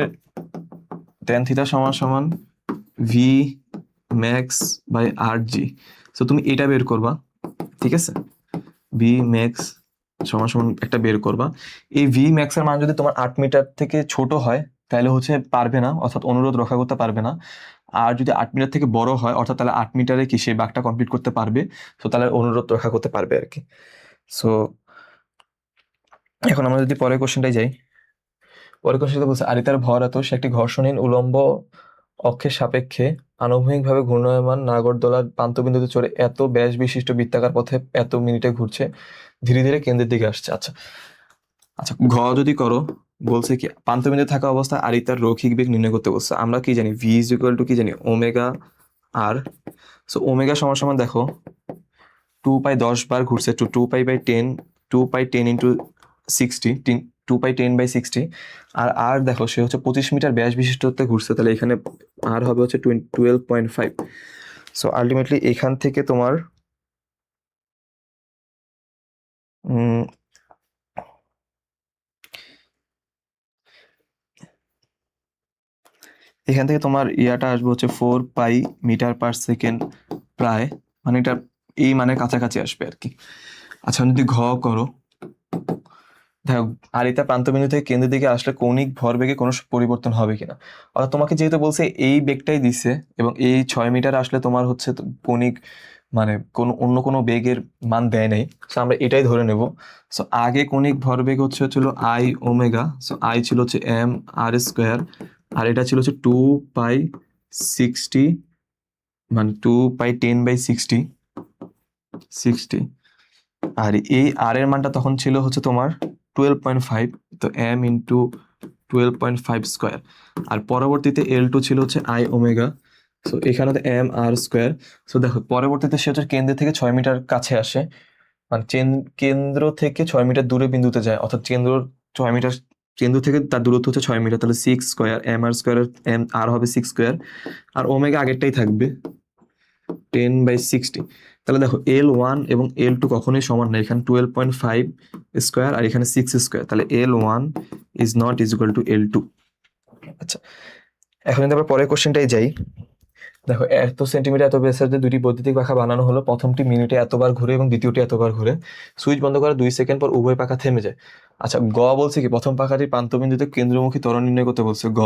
টেন থিতা সমান সমান V max by R G, so তুমি এটা বের করবা, ঠিক আছে? ভি ম্যাক্স সমান সমান একটা বের করবা। এই ভি ম্যাক্স এর মান যদি তোমার 8 মিটার থেকে ছোট হয়, তাহলে হচ্ছে পারবে না, অর্থাৎ অনুরোধ রক্ষা করতে পারবে না। আর যদি 8 মিটার থেকে বড় হয়, অর্থাৎ তাহলে 8 মিটারে কি সেই বাঁকটা কমপ্লিট করতে পারবে, তো তাহলে অনুরোধ রক্ষা করতে পারবে আর কি। সো এখন আমরা যদি পরের কোশ্চেনটাই যাই, পরের কোশ্চেনটা বলছে আরিতার ভর এত, সে একটি ঘর্ষণহীন উলম্ব অক্ষের সাপেক্ষে আনুভূমিকভাবে ঘূর্ণায়মান নাগরদোলার প্রান্তবিন্দুতে চড়ে এত ব্যাস বিশিষ্ট বৃত্তাকার পথে এত মিনিটে ঘুরছে, ধীরে ধীরে কেন্দ্রের দিকে আসছে। আচ্ছা আচ্ছা, ঘ যদি করো, বলছে কি প্রান্তবিন্দু থাকা অবস্থায় আর তার রৈখিক বেগ নির্ণয় করতে বলছে। আমরা কি জানি ভি ইজ ইকুয়াল টু কি জানি ওমেগা আর। সো ওমেগা সমান সমান দেখো 2 পাই 10 বার ঘুরছে, 2 পাই/10, 2 পাই 10 ইন্টু 60, 2 পাই 10/60। আর দেখো সে হচ্ছে 25 মিটার ব্যাস বিশিষ্টতে ঘুরছে, তাহলে এখানে আর হবে হচ্ছে 12.5। সো আলটিমেটলি এখান থেকে তোমার এখান থেকে তোমার ইয়াটা আসবে হচ্ছে 4 পাই মিটার/সেকেন্ড প্রায়, মানে এটা এই মানের কাছাকাছি আসবে আর কি। আচ্ছা যদি ঘ করো, দেখো আরিতা প্রান্তবিন্দু থেকে কেন্দ্রের দিকে আসলে কৌণিক ভরবেগে কোনো পরিবর্তন হবে কিনা। অর্থাৎ তোমাকে যেহেতু বলছে এই বেগটাই দিছে এবং এই 6 মিটার আসলে তোমার হচ্ছে কৌণিক মানে অন্য কোনো বেগের মান দেয় নাই, সো আমরা এটাই ধরে নেব। সো আগে কৌণিক ভরবেগ হচ্ছিল আই ওমেগা, সো আই ছিল হচ্ছে m r², আর এটা ছিল হচ্ছে 2 পাই 60, মানে 2 পাই 10/60। আর এই আর এর মানটা তখন ছিল হচ্ছে তোমার 12.5, তো m × 12.5²। আর পরবর্তীতে L2 ছিল হচ্ছে আই ওমেগা, সো এখানে তো m r²। সো দেখো পরবর্তীতে সে হচ্ছে কেন্দ্র থেকে 6 মিটার কাছে আসে, মানে কেন্দ্র থেকে 6 মিটার দূরে বিন্দুতে যায়, অর্থাৎ 6 মিটার কেন্দ্র থেকে তার দূরত্ব হচ্ছে 6 মিটার, তাহলে 6² m r², m আর হবে 6², আর ওমেগা আগেরটাই থাকবে 10/60। তাহলে দেখো L1 এবং L2 কখনোই সমান না, এখানে 12.5² আর এখানে 6², তাহলে L1 is not is equal two L2। আচ্ছা এখন যদি আমরা পরের কোশ্চেনটাই যাই, দেখো এত সেন্টিমিটার এত ব্যাসার্ধে দুটি বৈদ্যুতিক পাখা বানানো হলো, প্রথমটি মিনিটে এতবার ঘুরে এবং দ্বিতীয়টি এতবার ঘুরে। সুইচ বন্ধ করার 2 সেকেন্ড পর উভয় পাখা থেমে যায়। আচ্ছা গ বলছে কি প্রথম পাখাটির প্রান্তবিন্দুতে কেন্দ্রমুখী ত্বরণ নির্ণয় করতে বলছে। গ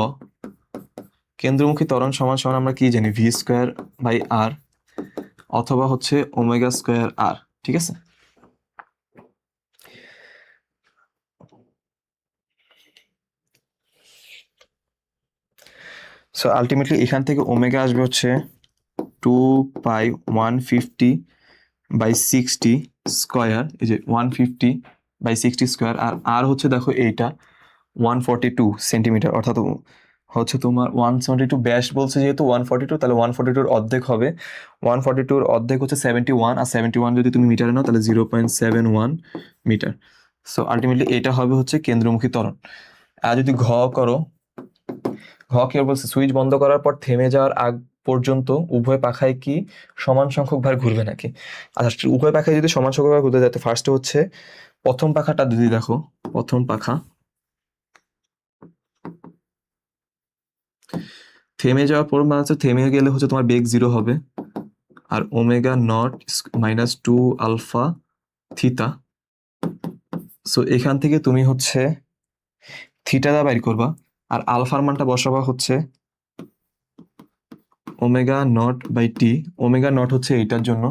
কেন্দ্রমুখী ত্বরণ সমান সমান আমরা কি জানি v²/r অথবা হচ্ছে ওমেগা²r, ঠিক আছে। সো আলটিমেটলি এখান থেকে ওমেগা আসবে হচ্ছে 2π150/60², এই যে 150/60², আর আর হচ্ছে দেখো এইটা 142 সেন্টিমিটার, অর্থাৎ হচ্ছে তোমার 172 ব্যাস বলছে, যেহেতু 142 তাহলে 142-র অর্ধেক হবে, 142-র অর্ধেক হচ্ছে 71, আর 71 যদি তুমি মিটারে নাও তাহলে 0.71 মিটার। সো আলটিমেটলি এটা হবে হচ্ছে কেন্দ্রমুখী ত্বরণ। আর যদি ঘ করো, ঘ কি বলছে সুইচ বন্ধ করার পর থেমে যাওয়ার আগ পর্যন্ত উভয় পাখায় কি সমান সংখ্যক বার ঘুরবে নাকি। আচ্ছা উভয় পাখায় যদি সমান সংখ্যক বার ঘুরতে যায়, ফার্স্টে হচ্ছে প্রথম পাখাটা যদি দেখো, প্রথম পাখা থেমে যাওয়ার পর মানে হচ্ছে থেমে গেলে হচ্ছে তোমার বেগ 0 হবে, আর ω0-2α θ। সো এখান থেকে তুমি হচ্ছে থিটাটা বাইর করবা, আর আলফার মানটা বসাবা হচ্ছে ω0/t। ω0 হচ্ছে এইটার জন্য,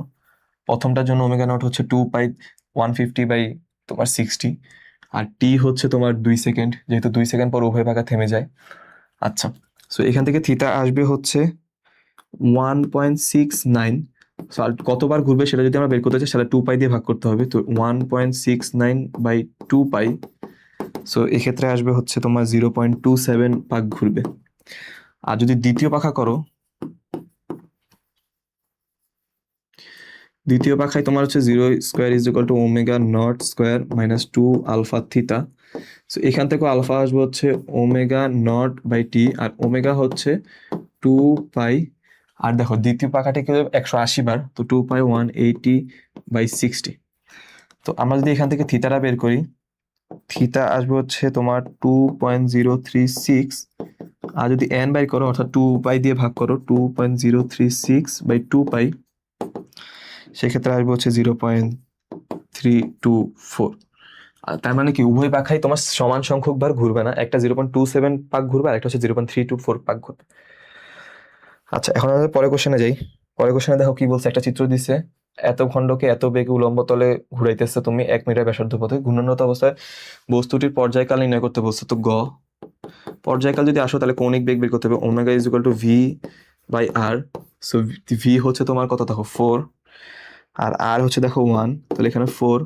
প্রথমটার জন্য ω0 হচ্ছে 2π150/60, আর টি হচ্ছে তোমার 2 সেকেন্ড, যেহেতু 2 সেকেন্ড পর উভয় পাখা থেমে যায়। আচ্ছা সো এখান থেকে থিটা আসবে হচ্ছে 1.69। কতবার ঘুরবে সেটা যদি আমরা বের করতে চাই তাহলে 2π দিয়ে ভাগ করতে হবে, তো 1.69/2π। সো এক্ষেত্রে আসবে হচ্ছে তোমার 0.27 পাক ঘুরবে। আর যদি দ্বিতীয় পাখা করো, দ্বিতীয় পাখায় তোমার হচ্ছে 0² = ω0² - 2α θ। সো এখান থেকে আলফা আসবে হচ্ছে ω0/t, আর ওমেগা হচ্ছে 2π। আর দেখো দ্বিতীয় পাখাটিকে 180 বার, তো 2π180/60। তো আমরা যদি এখান থেকে থিতাটা বের করি, থিতা আসবে হচ্ছে তোমার 2.036, আর যদি n বাই করো অর্থাৎ 2π দিয়ে ভাগ করো 2.036/2π, সেক্ষেত্রে আসবে হচ্ছে 0.324। আর তার মানে কি উভয় পাখাই তোমার সমান সংখ্যক বার ঘুরবে না, একটা 0.27 পাক ঘুরবে আর একটা হচ্ছে 0.324 পাক ঘুরবে। আচ্ছা এখন আমাদের পরের কোশ্চেনে যাই। পরের কোশ্চেনে দেখো কি বলছে, একটা চিত্র দিছে, এত খণ্ডকে এত বেগে উলম্ব তলে ঘুরাইতেছে তুমি 1 মিটার ব্যাসার্ধ পথে, ঘূর্ণায়মান অবস্থায় বস্তুটির পর্যায়কাল নির্ণয় করতে বলছে। তো গ পর্যায়কাল যদি আসো তাহলে কৌণিক বেগ বের করতে হবে, omega is equal two v/r। So V হচ্ছে তোমার কত দেখো 4, আর আর হচ্ছে দেখো 1, তাহলে এখানে 4,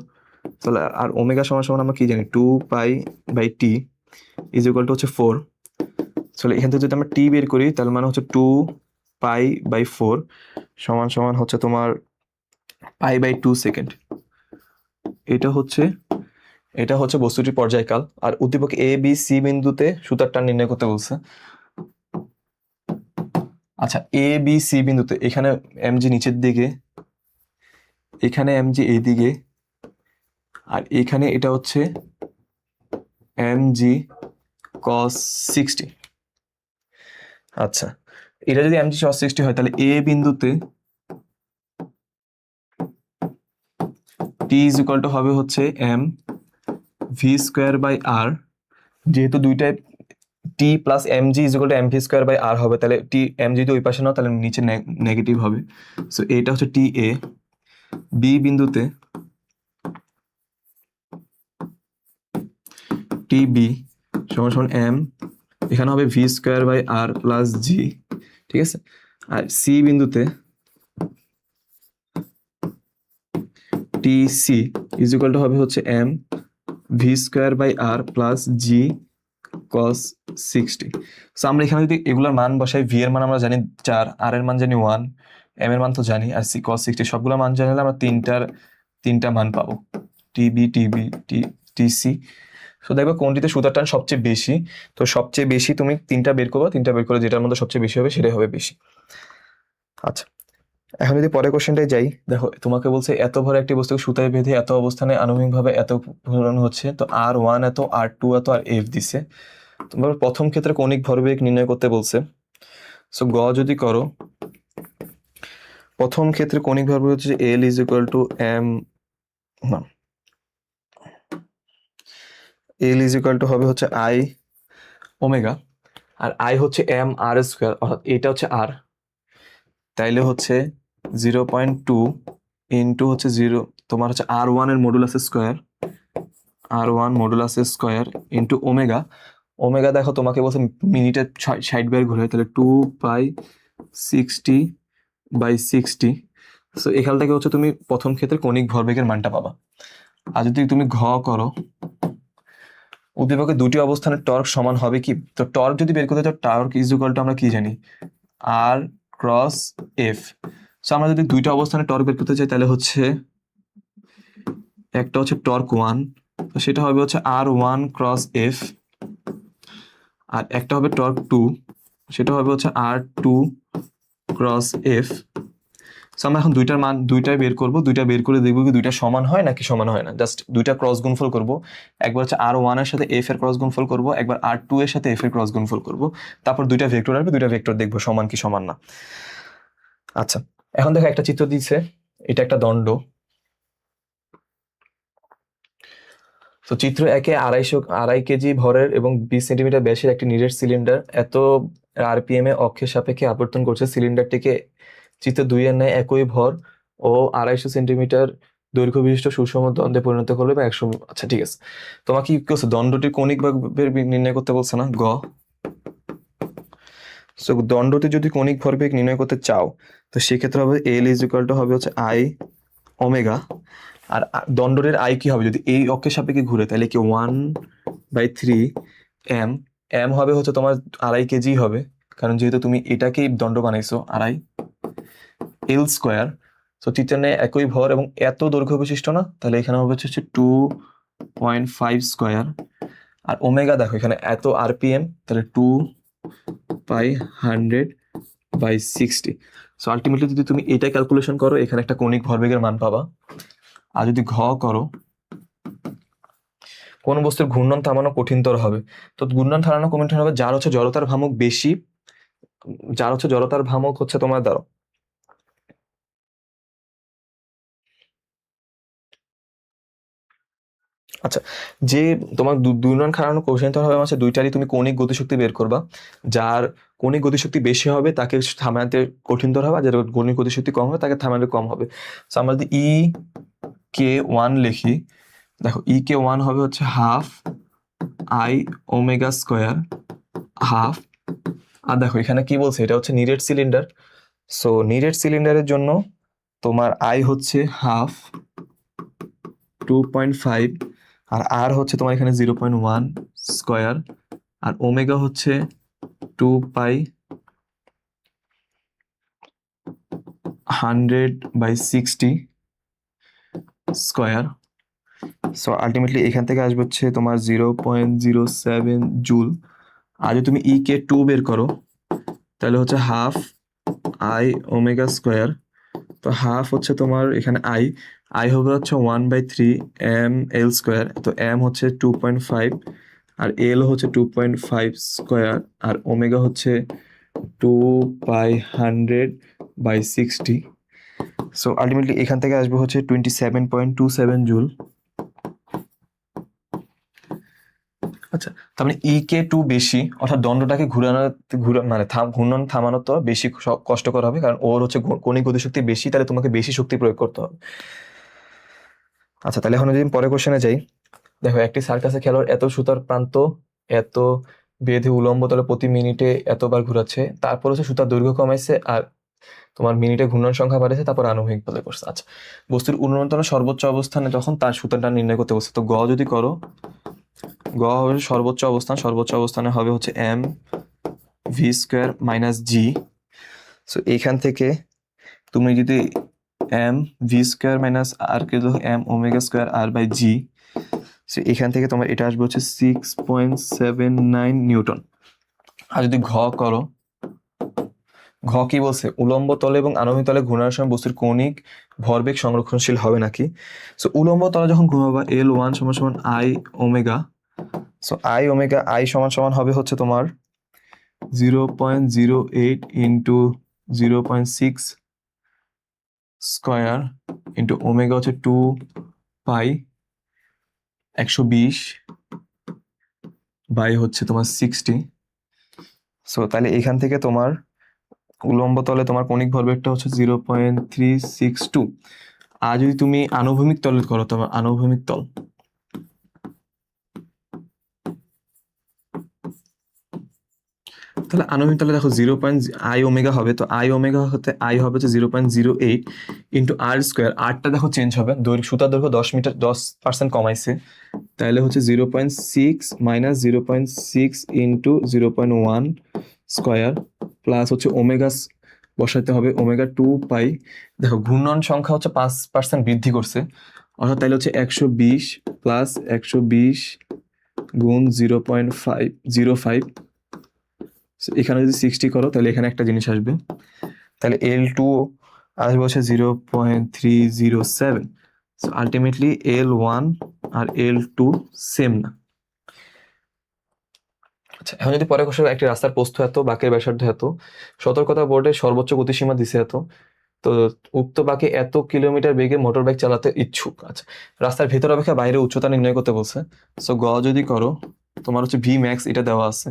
তাহলে আর ওমেগা সমান সমান আমরা কি জানি 2π/t। ইজ ইকুয়াল টু হচ্ছে 4। তাহলে এখান থেকে যদি আমরা টি বের করি তাহলে মানে হচ্ছে 2π/4 সমান সমান হচ্ছে তোমার π/2 সেকেন্ড। এটা হচ্ছে বস্তুটির পর্যায়কাল। আর উদ্দীপক এ বি সি বিন্দুতে সুতার টান নির্ণয় করতে বলছে। আচ্ছা, এ বি সি বিন্দুতে এখানে এমজি নিচের দিকে, এখানে এমজি এইদিকে, আর এখানে এটা হচ্ছে এমজি cos 60। আচ্ছা, এটা যদি এমজি cos 60 হয় তাহলে এ বিন্দুতে টি ইজ ইকুয়াল টু হবে হচ্ছে M V square by R. যেহেতু দুইটাই T plus M G is equal to M V square by R হবে, তাহলে টি এম জি যদি ওই পাশে নাও তাহলে নিচে নেগেটিভ হবে। সো এটা হচ্ছে টি এ। বি বিন্দুতে টি বি সমান সমান এম, এখানে হবে V square by R plus G, ঠিক আছে। আর সি বিন্দুতে T C is equal to হবে হচ্ছে M V square by R plus G cos 60। So আমরা এখানে যদি এগুলোর মান বসাই, ভি এর মান আমরা জানি 4, আর এর মান জানি 1, এম এর মান তো জানি, আর সি cos 60 সবগুলো মান জানলে আমরা তিনটা মান পাবো, টিবি টিবি টিসি। সো দেখবে কোনটিতে সুতার টান সবচেয়ে বেশি। তো সবচেয়ে বেশি তুমি তিনটা বের করে যেটার মধ্যে সবচেয়ে বেশি হবে সেটাই হবে বেশি। আচ্ছা, এখন যদি পরের কোশ্চেনটাই যাই, দেখো তোমাকে বলছে এত ভর একটি বস্তুকে সুতায় বেঁধে এত অবস্থানে আনুভূমিকভাবে এত ঘূর্ণন হচ্ছে, তো R1 এত, R2 এত, আর F দিছে। তোমার প্রথম ক্ষেত্রে কৌণিক ভরবেগ নির্ণয় করতে বলছে। সো গ যদি করো, প্রথম ক্ষেত্রে কৌণিক ভরবেগ হচ্ছে L is equal to M, না, L ইজ ইকুয়াল টু হবে হচ্ছে I ওমেগা, আর I হচ্ছে এম আর স্কোয়ার, অর্থাৎ এটা হচ্ছে আর, তাইলে হচ্ছে 0.2 ইন্টু হচ্ছে 0, তোমার হচ্ছে R1 এর modulus square into omega. Omega দেখো তোমাকে বলছে মিনিটে 60 বার ঘুরে, তাহলে 2π60/60। সো এখান থেকে হচ্ছে তুমি প্রথম ক্ষেত্রে কৌণিক ভরবেগের মানটা পাবা। আর যদি তুমি ঘ করো, উদ্দীপকের দুটি অবস্থানের টর্ক সমান হবে কি? তো টর্ক যদি বের করতে চাও, টর্ক ইজ ইকুয়াল টু আমরা কি জানি, আর ক্রস এফ। সো আমরা যদি দুইটা অবস্থানে টর্ক বের করতে চাই তাহলে হচ্ছে একটা হচ্ছে টর্ক 1, তো সেটা হবে হচ্ছে R1 ক্রস এফ, আর একটা হবে টর্ক 2, সেটা হবে হচ্ছে R2 ক্রস এফ। সো আমরা এখন দুইটাই বের করবো, দুইটা বের করে দেখবো কি দুইটা সমান হয় নাকি সমান হয় না। জাস্ট দুইটা ক্রস গুণফল করবো, একবার হচ্ছে R1 এর সাথে এফ এর ক্রস গুণফল করবো, একবার R2 এর সাথে এফ এর ক্রস গুণফল করবো, তারপর দুইটা ভেক্টর আসবে, দুইটা ভেক্টর দেখবো সমান কি সমান না। আচ্ছা, এখন দেখো একটা চিত্র দিচ্ছে, এটা একটা দণ্ড। তো চিত্র একে 2.5 কেজি ভরের এবং 20 সেন্টিমিটার ব্যাসের একটি নিরেট সিলিন্ডার এত আরপিএম এ অক্ষের সাপেক্ষে আবর্তন করছে। সিলিন্ডারটিকে চিত্র 2 এর ন্যায় একই ভর ও 250 সেন্টিমিটার দৈর্ঘ্য বিশিষ্ট সুষম দ্বন্দ্বে পরিণত করবে বা 100। আচ্ছা ঠিক আছে, তোমাকে কি করছে, দণ্ডটির কৌণিক ভরবেগ নির্ণয় করতে বলছে না, গ। সো দণ্ডটি যদি কৌণিক ভরবেগ নির্ণয় করতে চাও তো সেক্ষেত্রে হবে এল ইজ ইকুয়াল টু হবে হচ্ছে আই ওমেগা। আর দণ্ডটির আই কি হবে, যদি এই অক্ষের সাপেক্ষে ঘুরে তাহলে কি 1/3 এম। এম হবে হচ্ছে তোমার 2.5 কেজি হবে, কারণ যেহেতু তুমি এটাকেই দণ্ড বানাইছো 2.5 এল স্কোয়ার। তো চিত্রের ন্যায় একই ভর এবং এত দৈর্ঘ্য বিশিষ্ট না, তাহলে এখানে হবে হচ্ছে 2.5 স্কোয়ার। আর ওমেগা দেখো এখানে এত আরপিএম, তাহলে 2/100/60। সো আলটিমেটলি যদি তুমি এটা ক্যালকুলেশন করো এখানে একটা কৌণিক ভরবেগের মান পাবা। আর যদি ঘ করো, কোন বস্তুর ঘূর্ণন থামানো কঠিনতর হবে, তো ঘূর্ণন থামানো কঠিনতর হবে যার হচ্ছে জড়তার ভ্রামক বেশি, হচ্ছে তোমার দ্বারা। আচ্ছা, যে তোমার ঘূর্ণন খাড়ানো কঠিনতর হবে মানে দুইটারই তুমি কৌণিক গতিশক্তি বের করবা, যার কৌণিক গতিশক্তি বেশি হবে তাকে থামাতে কঠিনতর হবে, আর যার কৌণিক গতিশক্তি কম হবে তাকে থামাতে কম হবে। তো আমরা যদি E(k)(1) লিখি, দেখো E(k)(1) হবে হচ্ছে 1/2 I ওমেগা স্কোয়ার 1/2। আর দেখো এখানে কি বলছে, এটা হচ্ছে নিরেট সিলিন্ডার। সো নিরেট সিলিন্ডারের জন্য তোমার I হচ্ছে 1/2 2.5 আর আর হচ্ছে তোমার এখানে 0.1 স্কোয়ার, আর ওমেগা হচ্ছে 2 পাই 100/60 স্কোয়ার। সো আলটিমেটলি এখান থেকে আসবে হচ্ছে তোমার 0.07 জুল। আর যদি তুমি কে 2 বের করো তাহলে হচ্ছে হাফ আই ওমেগা স্কোয়ার। তো হাফ হচ্ছে তোমার এখানে আই, আই হবে হচ্ছে 1/3 এম এল স্কোয়ার। তো এম হচ্ছে 2.5 আর এল হচ্ছে 2.5 স্কোয়ার, আর ওমেগা হচ্ছে 2 পাই 100/60। সো আলটিমেটলি এখান থেকে আসবে হচ্ছে 27.27 জুল। আচ্ছা, তার মানে কে 2 বেশি, অর্থাৎ দণ্ডটাকে মানে ঘূর্ণন থামানো তো বেশি কষ্টকর হবে, কারণ ওর হচ্ছে কণিক গতিশক্তি বেশি, তাহলে তোমাকে বেশি শক্তি প্রয়োগ করতে হবে। আচ্ছা, তাহলে এখন যদি আমি পরের কোশ্চেনে যাই, দেখো একটি সার্কাসে খেলোয়াড় এত সুতার প্রান্ত এত বেঁধে উলম্ব তলে প্রতি মিনিটে এতবার ঘুরাচ্ছে, তারপর হচ্ছে সুতার দৈর্ঘ্য কমাইছে আর তোমার মিনিটে ঘূর্ণন সংখ্যা বাড়েছে, তারপর আনুভূমিক বলে করছে। আচ্ছা, বস্তুর উন্নতন সর্বোচ্চ অবস্থানে যখন তার সুতারটা নির্ণয় করতে বলছে, তো গ যদি করো, গ হবে সর্বোচ্চ অবস্থান, সর্বোচ্চ অবস্থানে হবে হচ্ছে M V square minus G. So এখান থেকে তুমি যদি M V square minus R কে M omega square R by G, so এখান থেকে তোমার এটা আসবে হচ্ছে 6.79 নিউটন। আর যদি ঘ করো, ঘ কি বলছে, উলম্ব তলে এবং আনুভূমিক তলে ঘূর্ণনের সময় বস্তুর কৌণিক ভরবেগ সংরক্ষণশীল হবে নাকি। সো উলম্ব তলে যখন ঘুমাবা L1 সমান সমান I omega. So I omega, I সমান সমান হবে হচ্ছে তোমার 0.08 ইন্টু 0.6 স্কোয়ার ইন্টু ওমেগা হচ্ছে 2 পাই 120 বাই হচ্ছে তোমার 60। সো তাহলে এখান থেকে তোমার উলম্ব তলে তোমার কৌণিক ভরবেগটা হচ্ছে 0.362। আর যদি তুমি আনুভূমিক তলে করো, তোমার আনুভূমিক তল, তাহলে আনুভূমিক তলে দেখো 0. আই ওমেগা হবে, তো আই ওমেগা হতে আই হবে হচ্ছে 0.08 ইন্টু আর স্কোয়ার। আরটা দেখো চেঞ্জ হবে, সুতার দৈর্ঘ্য 10 মিটার 10% কমাইছে, তাহলে হচ্ছে 0.6 মাইনাস 0.6 ইন্টু 0.1 স্কোয়ার প্লাস হচ্ছে ওমেগা বসাতে হবে, ওমেগা 2 পাই। দেখো ঘূর্ণন সংখ্যা হচ্ছে 5% বৃদ্ধি করছে, অর্থাৎ তাহলে হচ্ছে 120 প্লাস 120 গুণ 0.505। এখানে যদি 60 করো তাহলে এখানে একটা জিনিস আসবে, তাহলে L2 আসবে হচ্ছে 0.307। সো আলটিমেটলি L1 আর L2 সেম না। আচ্ছা, এখন যদি পরে কোশ্চেন, একটি রাস্তার প্রস্থ এত, বাঁকের ব্যাসার্ধ এত, সতর্কতা বোর্ডে সর্বোচ্চ গতিসীমা দিছে এত, তো উক্ত বাঁকে এত কিলোমিটার বেগে মোটর বাইক চালাতে ইচ্ছুক। আচ্ছা, রাস্তার ভেতর অপেক্ষা বাইরে উচ্চতা নির্ণয় করতে বলছে। সো গ যদি করো, তোমার হচ্ছে ভি ম্যাক্স এটা দেওয়া আছে,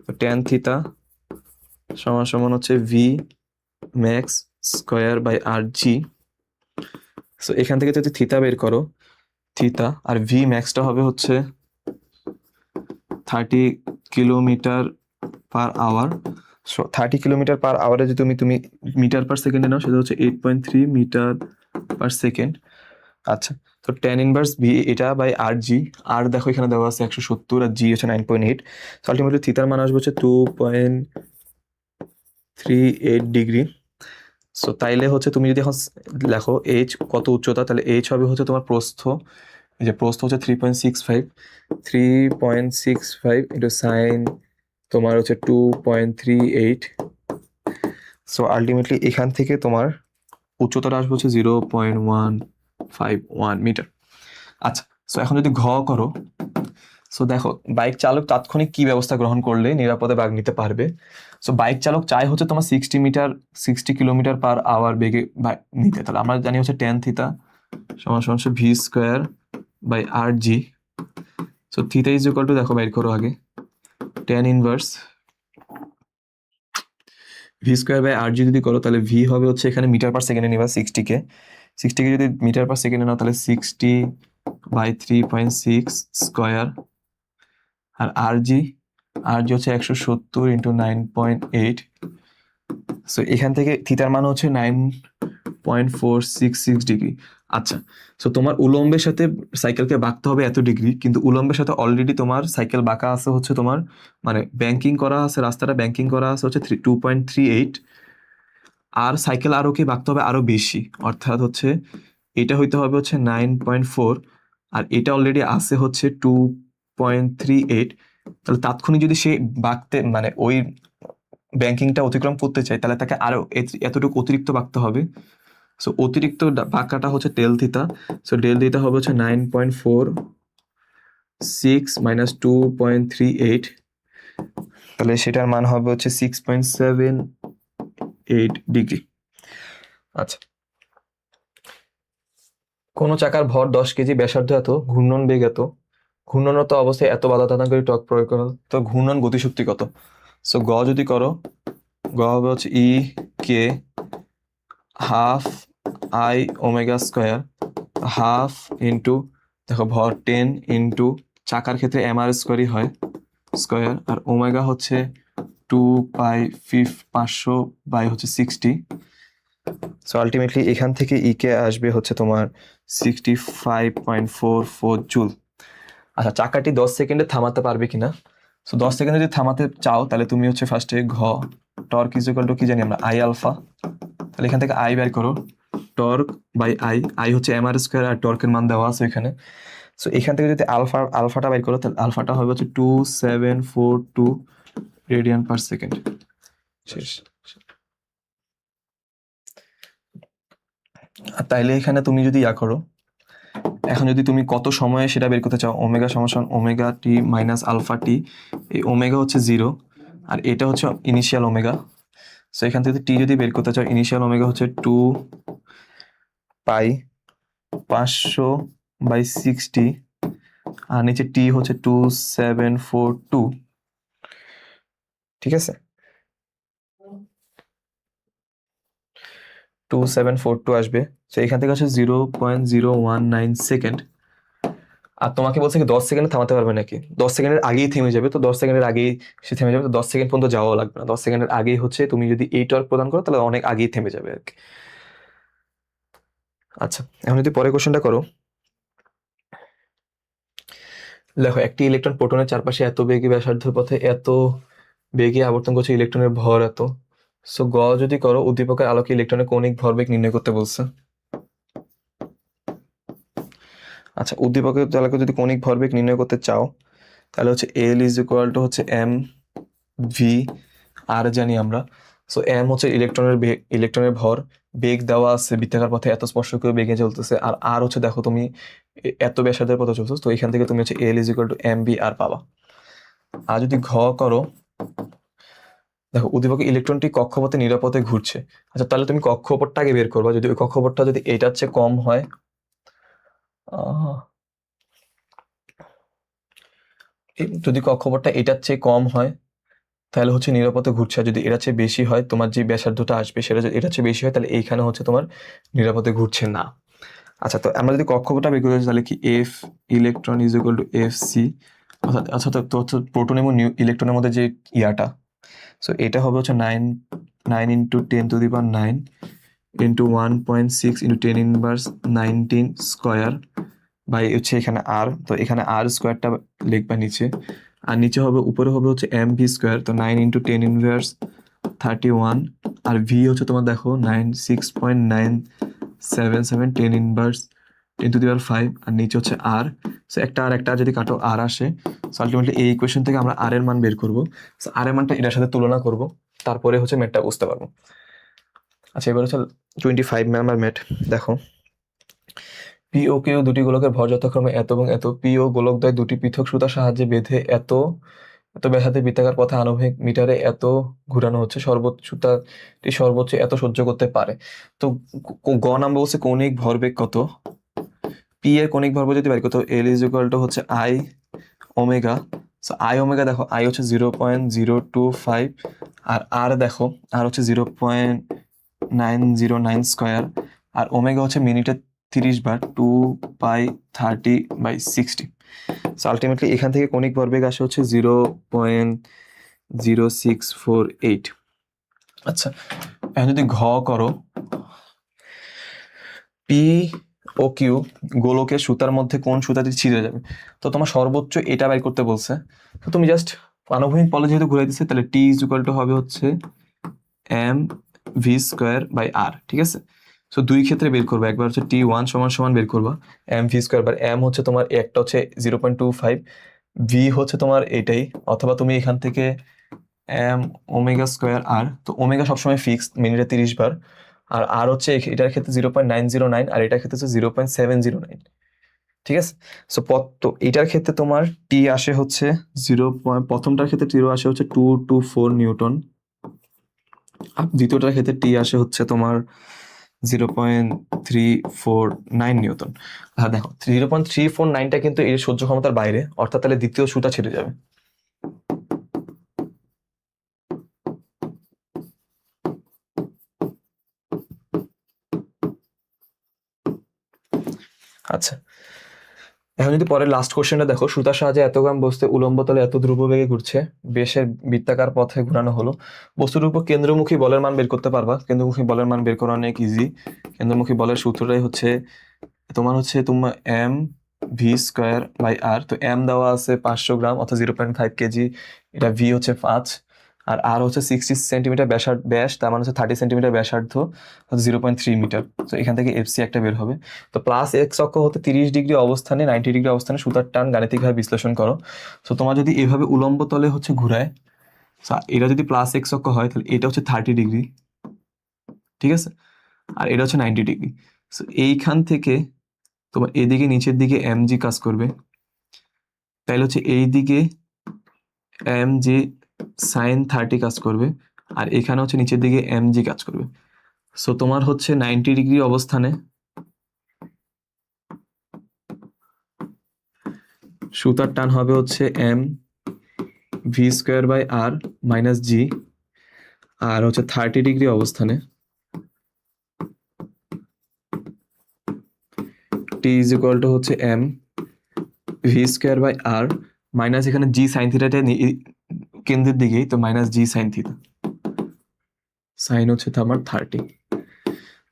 তো ট্যান থিতা সমান সমান হচ্ছে V max square by R G. So এখান থেকে যদি থিতা বের করো, থিতা আর ভি ম্যাক্সটা হবে হচ্ছে 30 kilometre per hour. So 30 kilometre per আওয়ারে যদি তুমি মিটার পার সেকেন্ডে নাও, সেটা হচ্ছে 8.3 মিটার পার সেকেন্ড। আচ্ছা, তো ট্যান ইনভার্স ভি এটা বাই আর জি, আর দেখো এখানে দেওয়া আছে 170 আর জি হচ্ছে 9.8। সো আলটিমেটলি থিতার মান আসবে হচ্ছে 2.38 ডিগ্রি। সো তাইলে হচ্ছে তুমি যদি এখন লেখো এইচ কত উচ্চতা, তাহলে এইচ হবে হচ্ছে তোমার প্রস্থ, এই যে প্রস্থ হচ্ছে 3.65 ইন্টু সাইন তোমার হচ্ছে 2.38। সো আলটিমেটলি এখান থেকে তোমার উচ্চতাটা আসবে হচ্ছে 0.151 মিটার। আচ্ছা, সো এখন যদি ঘ করো, সো দেখো বাইক চালক তাৎক্ষণিক কি ব্যবস্থা গ্রহণ করলে নিরাপদে বাগ নিতে পারবে। সো বাইক চালক চাই হচ্ছে তোমার 60 কিলোমিটার পার আওয়ার বেগে নিতে, তাহলে আমরা জানি হচ্ছে ট্যান থিতা সমান সমান হচ্ছে V square by R G. So theta is equal to, দেখো বাইর করো আগে, tan inverse V square by R G যদি করো, তাহলে ভি হবে হচ্ছে এখানে মিটার পার সেকেন্ডে নিবা 60কে যদি মিটার পার সেকেন্ডে নাও, তাহলে 60/3.6 স্কোয়ার, আর আর জি হচ্ছে 170 ইন্টু 9.8। সো এখান থেকে থিতার মান হচ্ছে 0.466 ডিগ্রি। আচ্ছা, সো তোমার উলম্বের সাথে সাইকেলকে বাঁকতে হবে এত ডিগ্রি, কিন্তু উলম্বের সাথে অলরেডি তোমার সাইকেল বাঁকা আছে হচ্ছে তোমার মানে ব্যাংকিং করা আছে, রাস্তাটা ব্যাংকিং করা আছে হচ্ছে 2.38, আর সাইকেল আরো কি বাঁকতে হবে আরো বেশি, অর্থাৎ হচ্ছে এটা হইতে হবে হচ্ছে 9.4, আর এটা অলরেডি আছে হচ্ছে 2.38। তাহলে তাৎক্ষণিক যদি সে বাঁকতে মানে ওই ব্যাংকিংটা অতিক্রম করতে চায়, তাহলে তাকে আরো এতটুকু অতিরিক্ত বাঁকতে হবে। সো অতিরিক্ত বাঁকাটা হচ্ছে del theta. So del theta হবে হচ্ছে 9.46 মাইনাস 2.38, তাহলে সেটার মান হবে হচ্ছে 6.78 ডিগ্রি। আচ্ছা, কোন চাকার ভর 10 কেজি, ব্যাসার্ধ এত, ঘূর্ণন বেগ এত, ঘূর্ণনরত অবস্থায় এত বাধা দানাকারী টর্ক প্রয়োগ করা, তো ঘূর্ণন গতিশক্তি কত? সো গ যদি করো, গ হবে হচ্ছে E K half I omega square, half into দেখো ভর 10 ইন্টু চাকার ক্ষেত্রে এম আর স্কোয়ারই হয় স্কোয়ার, আর ওমেগা হচ্ছে 2π500 বাই হচ্ছে 60। সো আলটিমেটলি এখান থেকে ই কে আসবে হচ্ছে তোমার 65.44 জুল। আচ্ছা, চাকাটি 10 সেকেন্ডে থামাতে পারবে কিনা? সো 10 সেকেন্ডে যদি থামাতে চাও, তাহলে তুমি হচ্ছে ফার্স্টে ঘ টর্ক ইজ ইকুয়াল টু কি জানি আমরা আই আলফা, তাহলে এখান থেকে আই বের করো, টর্ক বাই আই, আই হচ্ছে এম আর স্কোয়ার আর টর্কের মান দেওয়া আছে এখানে। সো এখান থেকে যদি আলফাটা বের করো, তাহলে আলফাটা হবে হচ্ছে 2742 রেডিয়ান পার সেকেন্ড। শেষ। আর তাইলে এখানে তুমি যদি ইয়া করো, এখন যদি তুমি কত সময়ে সেটা বের করতে চাও, ওমেগা সমান ওমেগা টি মাইনাস আলফা টি, এই ওমেগা হচ্ছে 0 আর এটা হচ্ছে ইনিশিয়াল ওমেগা। সো এখান থেকে টি যদি বের করতে চাও, ইনিশিয়াল ওমেগা হচ্ছে 2π500/60, আর নিচে টি হচ্ছে 2742। ঠিক আছে, 2742 আসবে। তো এখান থেকে হচ্ছে 0.019 সেকেন্ড। আর তোমাকে বলছে কি 10 সেকেন্ডে থামাতে পারবে নাকি? 10 সেকেন্ডের আগেই থেমে যাবে, তো 10 সেকেন্ডের আগেই সে থেমে যাবে, তো 10 সেকেন্ড পর্যন্ত যাওয়া লাগবে না, 10 সেকেন্ডের আগেই হচ্ছে তুমি যদি এই টর্ক প্রদান করো তাহলে অনেক আগেই থেমে যাবে আর কি। আচ্ছা, এখন যদি পরের কোশ্চেনটা করো, দেখো একটি ইলেকট্রন প্রোটনের চারপাশে এত বেগে ব্যাসার্ধ পথে এত বেগে আবর্তন করছে, ইলেকট্রনের ভর এত। সো গ যদি করো, উদ্দীপকের আলোকে ইলেকট্রনের কৌণিক ভরবেগ নির্ণয় করতে বলছে। আচ্ছা, উদ্দীপকের আলোকে যদি কৌণিক ভরবেগ নির্ণয় করতে চাও, তাহলে হচ্ছে এল ইজ ইকুয়াল টু হচ্ছে এম ভি আর জানি আমরা। সো এম হচ্ছে ইলেকট্রনের ভর, বেগ দেওয়া আছে বৃত্তাকার পথে এত স্পর্শ করে বেগে চলতেছে, আর আর হচ্ছে দেখো তুমি এত ব্যাসার্ধের পথে চলছো, তো এখান থেকে তুমি হচ্ছে L is equal to M V R পাবা। আর যদি ঘ করো, দেখো উদ্দীপকে ইলেকট্রনটি কক্ষপথে নিরাপদে ঘুরছে। আচ্ছা, তাহলে তুমি কক্ষপথটা আগে বের করবা, যদি ওই কক্ষপথটা যদি এটার চেয়ে কম হয়, যদি কক্ষপথটা এটার চেয়ে কম হয় তাহলে হচ্ছে নিরাপদে ঘুরছে, আর যদি এটার চেয়ে বেশি হয়, তোমার যে ব্যাসার্ধটা আসবে সেটা যদি এটার চেয়ে বেশি হয়, তাহলে এইখানে হচ্ছে তোমার নিরাপদে ঘুরছে না। আচ্ছা, তো আমরা যদি কক্ষপথটা বের করতে তাহলে কি F electron is equal to F C, অর্থাৎ আচ্ছা তো হচ্ছে প্রোটন এবং ইলেকট্রনের মধ্যে যে ইয়াটা, সো এটা হবে হচ্ছে 9 into 10⁹ into 1.6 into 10⁻19 square by হচ্ছে এখানে আর, তো এখানে আর স্কোয়ারটা লিখবা নিচে, আর নিচে হবে উপরে হবে হচ্ছে এম ভি স্কোয়ার, তো 9 ইন্টু 10⁻31, আর ভি হচ্ছে তোমার দেখো 96.977 10⁻10⁵, আর নিচে হচ্ছে আর। সো একটা আর একটা যদি কাটো আর আসে, সো আলটিমেটলি এই ইকুয়েশন থেকে আমরা আর এর মান বের করবো। সো আর এর মানটা এটার সাথে তুলনা করব, তারপরে হচ্ছে ম্যাথটা বুঝতে পারবো। আচ্ছা, এবার হচ্ছে 25 নাম্বার ম্যাথ। দেখো পি ও কিউ দুটি গোলকের ভর যথাক্রমে এত এবং এত, পি ও গোলকদ্বয় দুটি পৃথক সুতার সাহায্যে বেঁধে এত এত ব্যাসার্ধে বৃত্তাকার পথে আণবিক মিটারে এত ঘুরানো হচ্ছে, সর্বোচ্চ সুতাটি সর্বোচ্চ এত সহ্য করতে পারে। তো গ নাম্বার বলছে কৌণিক ভরবেগ কত, পি এর কৌণিক ভরবেগ যদি বের করতে, এল ইজ ইকুয়াল টু হচ্ছে I omega. So I omega দেখো আই হচ্ছে 0.025, আর আর দেখো আর হচ্ছে 0.909 স্কোয়ার, আর ওমেগা হচ্ছে মিনিটে 30 বার 2π30/60। সো আলটিমেটলি এখান থেকে কৌণিক ভরবেগ আসে হচ্ছে 0.0648। আচ্ছা, এখন যদি ঘ করো, পি ও কিউ গোলকের সুতার মধ্যে কোন সুতাটি ছিঁড়ে যাবে, তো তোমার সর্বোচ্চ এটা বের করতে বলছে। তো তুমি জাস্ট আনুভূমিক বলে যেহেতু ঘুরাই দিচ্ছে, তাহলে টি ইজ ইকুয়াল টু হবে হচ্ছে এম ভি স্কোয়ার বাই আর, ঠিক আছে। সো দুই ক্ষেত্রে বের করবো, একবার হচ্ছে টি ওয়ান সমান সমান বের করবা M V square, by M হচ্ছে তোমার একটা হচ্ছে 0.25, ভি হচ্ছে তোমার এটাই, অথবা তুমি এখান থেকে এম ওমেগা স্কোয়ার আর, তো ওমেগা সবসময় ফিক্সড মিনিটে 30 বার, আর আর হচ্ছে এটার ক্ষেত্রে 0.909, আর এটার ক্ষেত্রে হচ্ছে 0.709, ঠিক আছে। সো তো এটার ক্ষেত্রে তোমার টি আসে হচ্ছে প্রথমটার ক্ষেত্রে টি আসে হচ্ছে 224 নিউটন, আর দ্বিতীয়টার ক্ষেত্রে টি আসে হচ্ছে তোমার 0.349 নিউটন। আর দেখো 0.349টা কিন্তু এর সহ্য ক্ষমতার বাইরে, অর্থাৎ তাহলে দ্বিতীয় সুতা ছেড়ে যাবে। আচ্ছা, এখন যদি পরের লাস্ট কোশ্চেনটা দেখো, সুতার সাহায্যে এত গ্রাম বস্তু উলম্ব তলে এত দ্রুত বেগে ঘুরছে, বেশের বৃত্তাকার পথে ঘোরানো হলো, বস্তুর উপর কেন্দ্রমুখী বলের মান বের করতে পারবা। কেন্দ্রমুখী বলের মান বের করা অনেক ইজি। কেন্দ্রমুখী বলের সূত্রটাই হচ্ছে তোমার এম ভি স্কোয়ার বাই আর, তো এম দেওয়া আছে 500 গ্রাম অর্থাৎ 0.5 কেজি, এটা ভি হচ্ছে 5, আর আর হচ্ছে 60 সেন্টিমিটার ব্যাস, তার মানে হচ্ছে 30 সেন্টিমিটার ব্যাসার্ধ, 0.3 মিটার। তো এখান থেকে এফসি একটা বের হবে। তো প্লাস এক্স অক্ষ হতে 30 ডিগ্রি অবস্থানে 90 ডিগ্রি অবস্থানে সুতার টান গাণিতিকভাবে বিশ্লেষণ করো। তো তোমার যদি এভাবে উলম্ব তলে হচ্ছে ঘুরায়, এটা যদি প্লাস এক্স অক্ষ হয় তাহলে এটা হচ্ছে 30 ডিগ্রি, ঠিক আছে, আর এটা হচ্ছে 90 ডিগ্রি। সো এইখান থেকে তোমার এদিকে নিচের দিকে এম জি কাজ করবে, তাহলে হচ্ছে এই দিকে এম জি সাইন 30 কাজ করবে, আর এখানে হচ্ছে নিচের দিকে এম জি কাজ করবে। সো তোমার হচ্ছে 90 ডিগ্রি অবস্থানে সুতার টান হবে হচ্ছে M V square by R minus G, আর হচ্ছে 30 ডিগ্রি অবস্থানে টি ইজ ইকুয়াল টু হচ্ছে M V square by R minus এখানে জি সাইন থিটাটা কেন্দ্রের দিকেই, তো minus G sine theta, sine হচ্ছে আমার 30।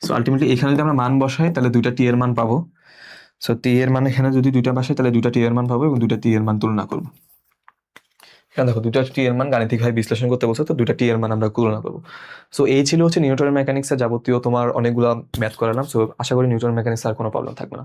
সো আলটিমেটলি এখানে যদি আমরা মান বসাই তাহলে দুইটা টি এর মান পাবো। সো টি এর মান এখানে যদি দুইটা বসাই তাহলে দুইটা টি এর মান পাবো এবং দুইটা টি এর মান তুলনা করবো। এখানে দেখো দুইটা টি এর মান গাণিতিকভাবে বিশ্লেষণ করতে বলছে, তো দুইটা টি এর মান আমরা তুলনা করবো। সো এই ছিল হচ্ছে নিউটনের মেকানিক্সের যাবতীয় তোমার অনেকগুলো ম্যাথ করালাম। সো আশা করি নিউটন মেকানিক্স আর কোনো প্রবলেম থাকবে না।